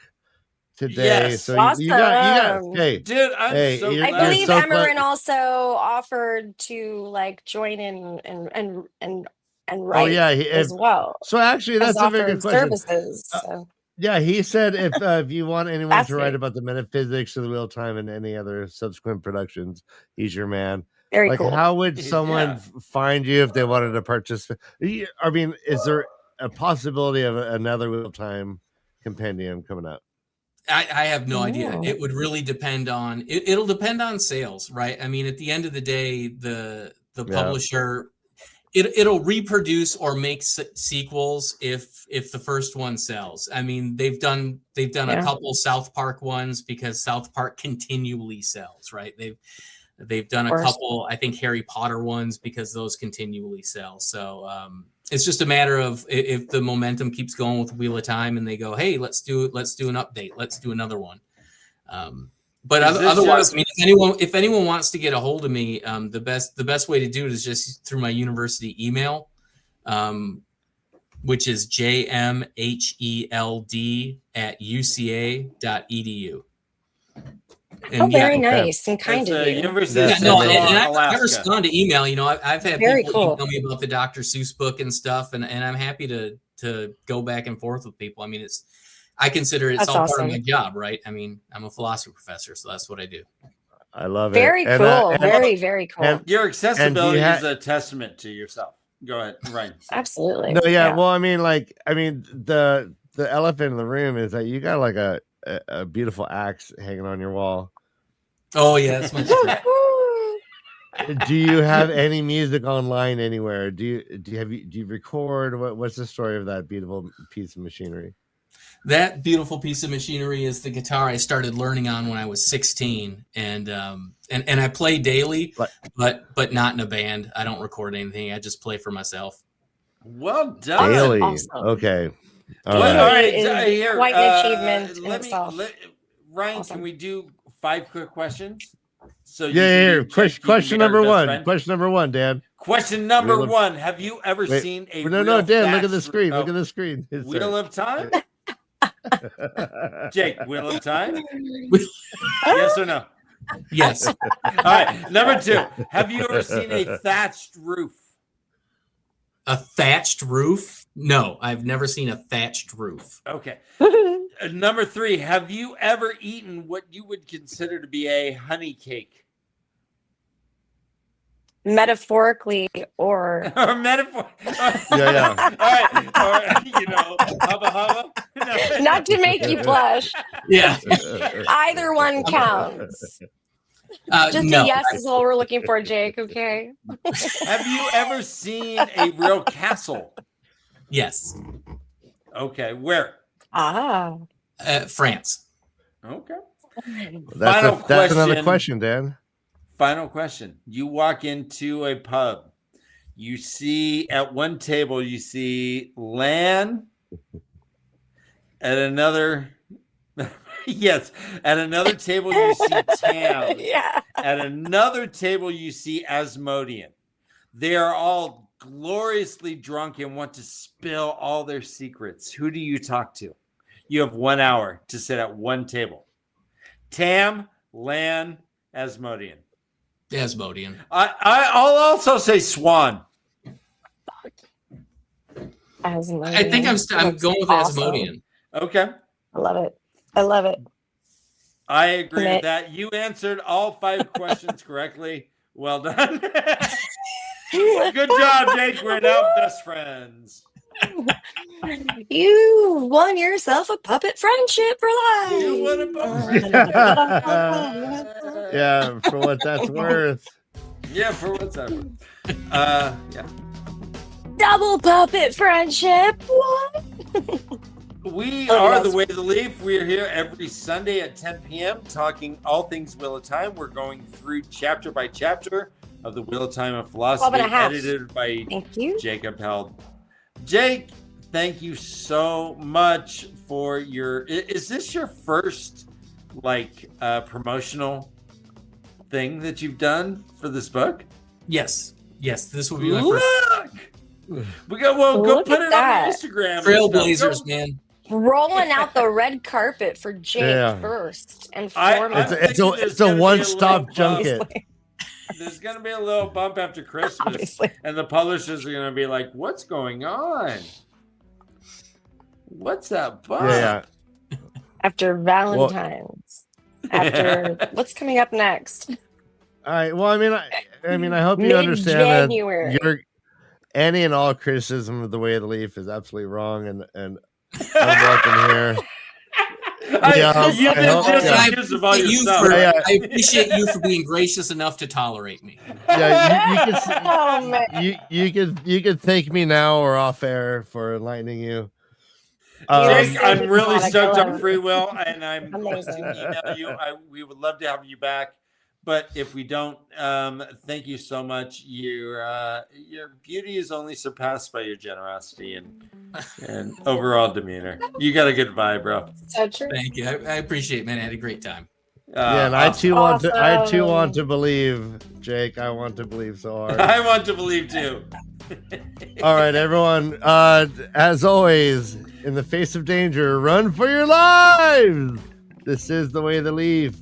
today. Yes. So you got Awesome. hey, Dude, I'm hey, so you're- I glad. you're believe so Amarin also offered to like join in and Oh write yeah, as well. so actually Has that's a very good offered question. services. So Yeah, he said if you want anyone to write fascinating. about the metaphysics of the wheel time and any other subsequent productions, he's your man. Very Like, cool. how would someone Yeah. find you if they wanted to purchase? I mean, is there a possibility of another wheel time compendium coming up? I have no idea. Oh. It would really depend on it'll depend on sales, right? I mean, at the end of the day, the publisher it'll reproduce or make sequels if the first one sells. I mean, they've done a couple South Park ones because South Park continually sells, right? They've done a couple, I think, Harry Potter ones because those continually sell. So it's just a matter of if the momentum keeps going with Wheel of Time and they go, hey, let's do an update, let's do another one. But otherwise, I mean, if anyone wants to get a hold of me, the best way to do it is just through my university email, which is jmheld@uca.edu. And very nice and kind of you. I respond to email. You know, I've had people email me about the Dr. Seuss book and stuff, and I'm happy to go back and forth with people. I mean, I consider it's all part of my job, right? I mean, I'm a philosophy professor, so that's what I do. I love it. Very cool. Very cool. Your accessibility is a testament to yourself. Go ahead, Ryan. Absolutely. No, yeah. Well, I mean, the elephant in the room is that you got like a beautiful axe hanging on your wall. Oh yeah, that's my secret. Do you have any music online anywhere? Do you record? What's the story of that beautiful piece of machinery? That beautiful piece of machinery is the guitar I started learning on when I was 16, and I play daily, but not in a band. I don't record anything. I just play for myself. Well done. Daily. Awesome. Okay. All right. Here, quite an achievement in itself. Ryan, can we do 5 quick questions? So question number one. Question number one, Dan. Question number one. Have you ever seen a No, Dan, look at the screen. Look at the screen. Wheel of Time? Jake, Wheel of Time? Yes or no? Yes. All right. Number 2. Have you ever seen a thatched roof? A thatched roof? No, I've never seen a thatched roof. Okay. Number 3. Have you ever eaten what you would consider to be a honey cake? Metaphorically or metaphor. Yeah. All right. Hubba hubba. No. Not to make you blush. Yeah. Either one counts. Just a yes is all we're looking for, Jake. Okay. Have you ever seen a real castle? Yes. Okay. Where? France. Okay. That's another question, Dan. Final question. You walk into a pub. You see at one table, you see Lan. At another, yes. At another table, you see Tam. Yeah. At another table, you see Asmodean. They are all gloriously drunk and want to spill all their secrets. Who do you talk to? You have 1 hour to sit at one table. Tam, Lan, Asmodean. Asmodean. I'll also say Swan. Asmodean. I think I'm going with awesome. Asmodean. Okay. I love it. I love it. I agree with that. You answered all 5 questions correctly. Well done. Good job, Jake. We're now best friends. You won yourself a puppet friendship for life. You won a puppet. Yeah, for what that's worth. Yeah, for what's that worth. Yeah. Double puppet friendship. What? We are the Way of the Leaf. We are here every Sunday at 10 p.m. talking all things Wheel of Time. We're going through chapter by chapter of the Wheel of Time of Philosophy, edited by Jacob Held. Jake, thank you so much for your. Is this your first promotional thing that you've done for this book? Yes, this will be my first. Look, we got. Well, go Look put at it that. on Instagram. Trailblazers, man. Rolling out the red carpet for Jake Yeah. first and I'm foremost. It's a one-stop junket. Obviously. There's gonna be a little bump after Christmas, Obviously. and the publishers are gonna be like, "What's going on? What's that bump?" Yeah. After Valentine's. After what's coming up next? All right. Well, I mean, I hope you understand that Mid-January. any and all criticism of the way of the Leaf is absolutely wrong and unwelcome here. I appreciate you for being gracious enough to tolerate me. Yeah, you can thank me now or off air for enlightening you. I'm really stoked on Free Will, and I'm going to email you. We would love to have you back, but if we don't, thank you so much. Your beauty is only surpassed by your generosity and overall demeanor. You got a good vibe, bro. So true. Thank you. I appreciate it, man. I had a great time. Yeah, and I too want to believe, Jake. I want to believe so hard. I want to believe too. All right, everyone. As always, in the face of danger, run for your lives. This is the way of the Leaf.